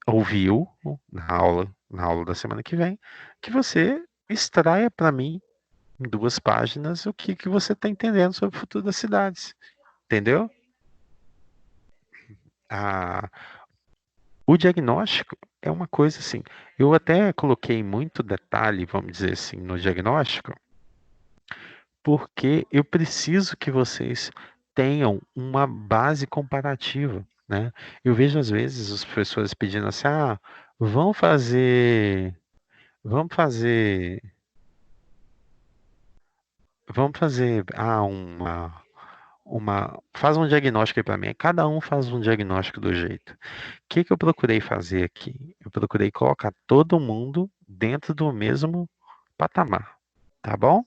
ouviu na aula da semana que vem, que você extraia para mim, em 2 páginas, o que você está entendendo sobre o futuro das cidades. Entendeu? O diagnóstico é uma coisa assim. Eu até coloquei muito detalhe, vamos dizer assim, no diagnóstico, porque eu preciso que vocês tenham uma base comparativa, né? Eu vejo às vezes os professores pedindo assim, vamos fazer, vamos fazer, vamos fazer, faz um diagnóstico aí para mim. Cada um faz um diagnóstico do jeito. O que eu procurei fazer aqui? Eu procurei colocar todo mundo dentro do mesmo patamar, tá bom?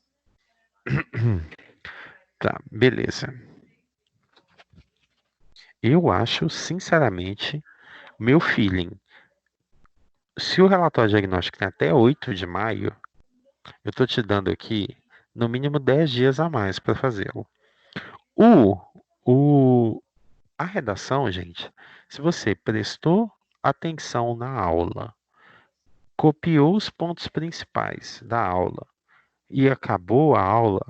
Tá, beleza. Eu acho, sinceramente, meu feeling, Se o relatório diagnóstico tem até 8 de maio, eu estou te dando aqui no mínimo 10 dias a mais para fazê-lo. A redação, gente, se você prestou atenção na aula, copiou os pontos principais da aula e acabou a aula,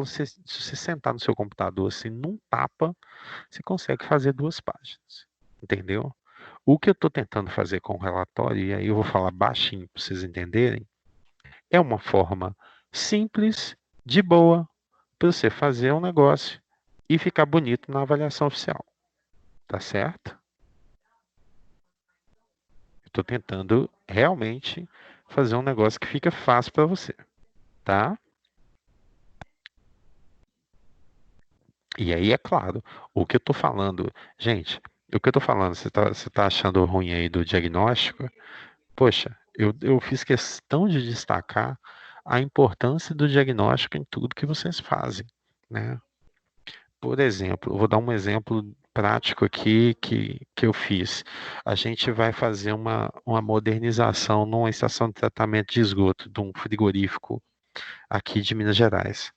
se você sentar no seu computador assim, num tapa, você consegue fazer 2 páginas, entendeu? O que eu estou tentando fazer com o relatório, e aí eu vou falar baixinho para vocês entenderem, é uma forma simples, de boa, para você fazer um negócio e ficar bonito na avaliação oficial. Tá certo? Estou tentando realmente fazer um negócio que fica fácil para você, tá? E aí, é claro, o que eu estou falando, gente, o que eu estou falando, você tá achando ruim aí do diagnóstico? Poxa, eu fiz questão de destacar a importância do diagnóstico em tudo que vocês fazem, né? Por exemplo, eu vou dar um exemplo prático aqui que eu fiz. A gente vai fazer uma modernização numa estação de tratamento de esgoto, de um frigorífico aqui de Minas Gerais.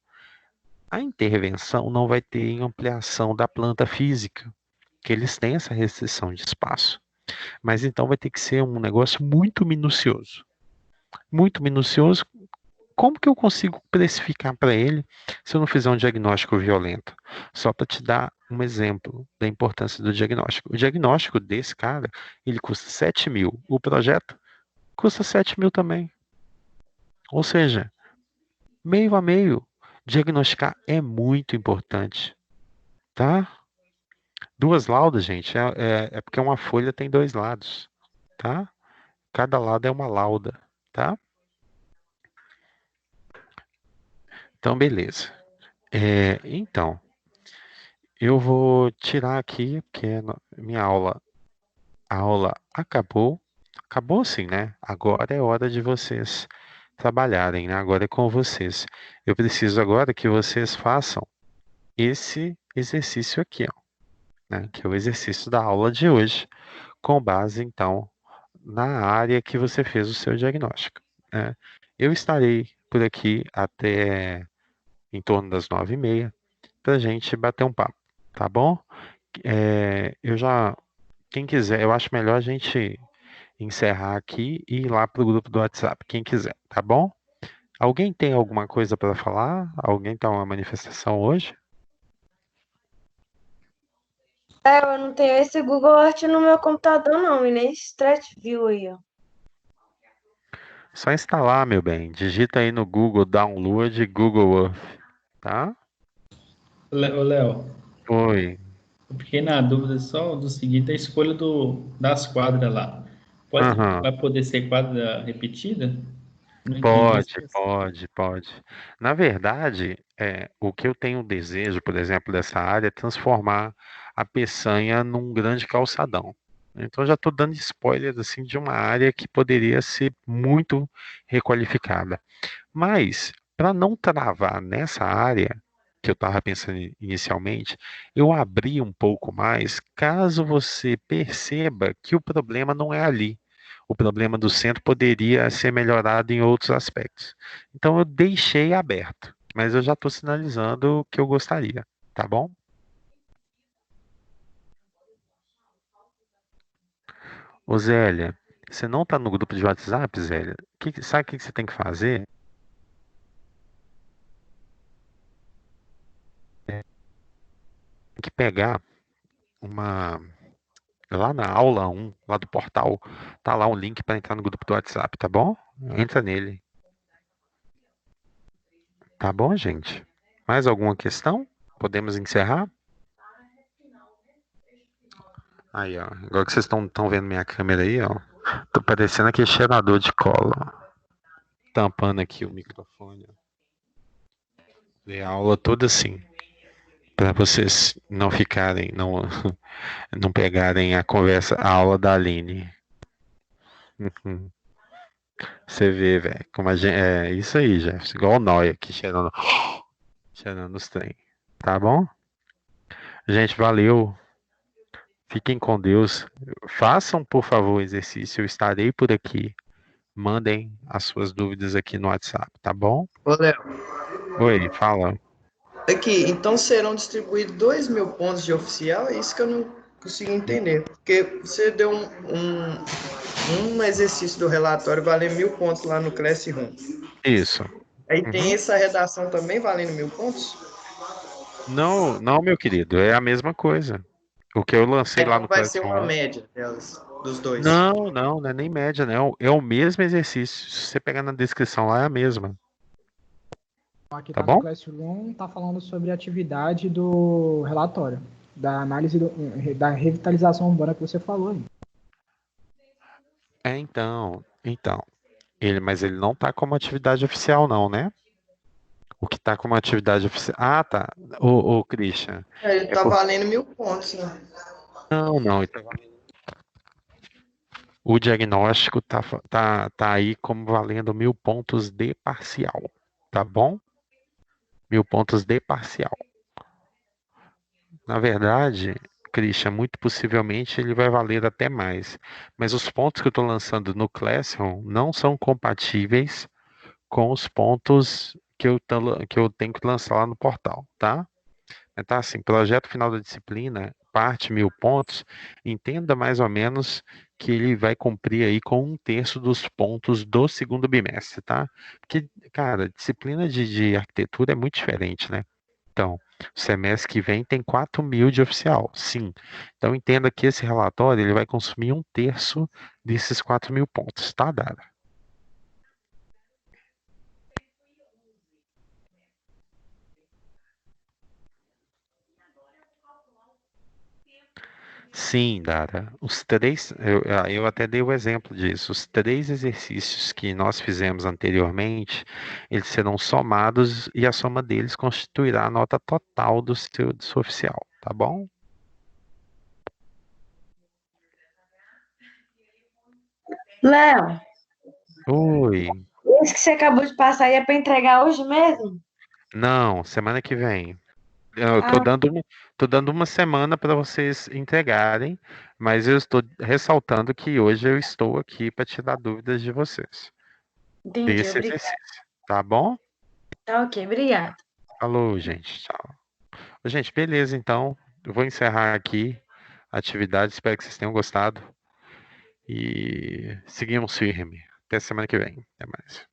A intervenção não vai ter em ampliação da planta física, que eles têm essa restrição de espaço. Mas então vai ter que ser um negócio muito minucioso. Muito minucioso. Como que eu consigo precificar para ele se eu não fizer um diagnóstico violento? Só para te dar um exemplo da importância do diagnóstico. O diagnóstico desse cara, ele custa 7 mil. O projeto custa 7 mil também. Ou seja, meio a meio. Diagnosticar é muito importante. Tá? 2 laudas, gente, é porque uma folha tem 2 lados. Tá? Cada lado é uma lauda. Tá? Então, beleza. Então, eu vou tirar aqui, porque minha a aula acabou. Acabou sim, né? Agora é hora de vocês trabalharem, né? Agora é com vocês. Eu preciso agora que vocês façam esse exercício aqui, ó, né? Que é o exercício da aula de hoje, com base, então, na área que você fez o seu diagnóstico, né? Eu estarei por aqui até em torno das 9h30 para a gente bater um papo, tá bom? Quem quiser, eu acho melhor a gente encerrar aqui e ir lá pro grupo do WhatsApp, quem quiser, tá bom? Alguém tem alguma coisa para falar? Alguém tá uma manifestação hoje? Eu não tenho esse Google Earth no meu computador, não, e nem esse Street View aí, ó. Só instalar, meu bem. Digita aí no Google Download Google Earth, tá? Ô, Léo, Oi. eu fiquei na dúvida só do seguinte, a escolha das quadras lá. Vai poder ser quadra repetida? Não entendi essa questão. Pode. Na verdade, o que eu tenho desejo, por exemplo, dessa área é transformar a Peçanha num grande calçadão. Então já estou dando spoiler assim de uma área que poderia ser muito requalificada. Mas para não travar nessa área que eu estava pensando inicialmente, eu abri um pouco mais, caso você perceba que o problema não é ali. O problema do centro poderia ser melhorado em outros aspectos. Então eu deixei aberto, mas eu já estou sinalizando o que eu gostaria, tá bom? Ô Zélia, você não está no grupo de WhatsApp, Zélia? Sabe o que você tem que fazer? Tem que pegar lá na aula 1, lá do portal, tá lá um link para entrar no grupo do WhatsApp, tá bom? Entra nele. Tá bom, gente? Mais alguma questão? Podemos encerrar? Aí, ó. Agora que vocês estão vendo minha câmera aí, ó. Tô parecendo aquele cheirador de cola. Tampando aqui o microfone. Dei a aula toda assim. Para vocês não ficarem, não pegarem a conversa, a aula da Aline. Você vê, velho, como a gente. É isso aí, Jefferson. Igual o Noia aqui cheirando os trem. Tá bom? Gente, valeu. Fiquem com Deus. Façam, por favor, o exercício. Eu estarei por aqui. Mandem as suas dúvidas aqui no WhatsApp, tá bom? Ô, Léo. Oi, fala. Aqui, então serão distribuídos 2.000 pontos de oficial? É isso que eu não consigo entender. Porque você deu um exercício do relatório valendo 1.000 pontos lá no Classroom. Isso. Aí tem essa redação também valendo 1.000 pontos? Não, não, meu querido, é a mesma coisa. O que eu lancei lá Então no vai ser uma Classroom. média delas, dos dois. Não é nem média, não. É o mesmo exercício. Se você pegar na descrição lá, é a mesma. Aqui Tá tá bom? no Classroom, tá falando sobre a atividade do relatório, da análise da revitalização urbana que você falou aí. Então. Mas ele não tá como atividade oficial, não, né? O que tá como atividade oficial. Ah, tá. Ô, Christian. Ele tá valendo 1.000 pontos, né? Não. O diagnóstico tá aí como valendo 1.000 pontos de parcial. Tá bom? 1.000 pontos de parcial. Na verdade, Christian, muito possivelmente ele vai valer até mais. Mas os pontos que eu estou lançando no Classroom não são compatíveis com os pontos que eu tenho que lançar lá no portal, tá? Tá assim, projeto final da disciplina, parte 1.000 pontos, entenda mais ou menos que ele vai cumprir aí com 1/3 dos pontos do segundo bimestre, tá? Porque, cara, disciplina de arquitetura é muito diferente, né? Então, o semestre que vem tem 4.000 de oficial, sim. Então, entenda que esse relatório ele vai consumir 1/3 desses 4.000 pontos, tá, Dara? Sim, Dara. Os três, eu até dei o exemplo disso. Os 3 exercícios que nós fizemos anteriormente, eles serão somados e a soma deles constituirá a nota total do seu oficial, tá bom? Léo, Oi. esse que você acabou de passar aí é para entregar hoje mesmo? Não, semana que vem. Eu Ah, tô dando uma semana para vocês entregarem, mas eu estou ressaltando que hoje eu estou aqui para tirar dúvidas de vocês entendi, desse obrigada. exercício, tá bom? Tá ok, obrigada. Falou, gente. Tchau. Gente, beleza, então. Eu vou encerrar aqui a atividade. Espero que vocês tenham gostado. E seguimos firme. Até semana que vem. Até mais.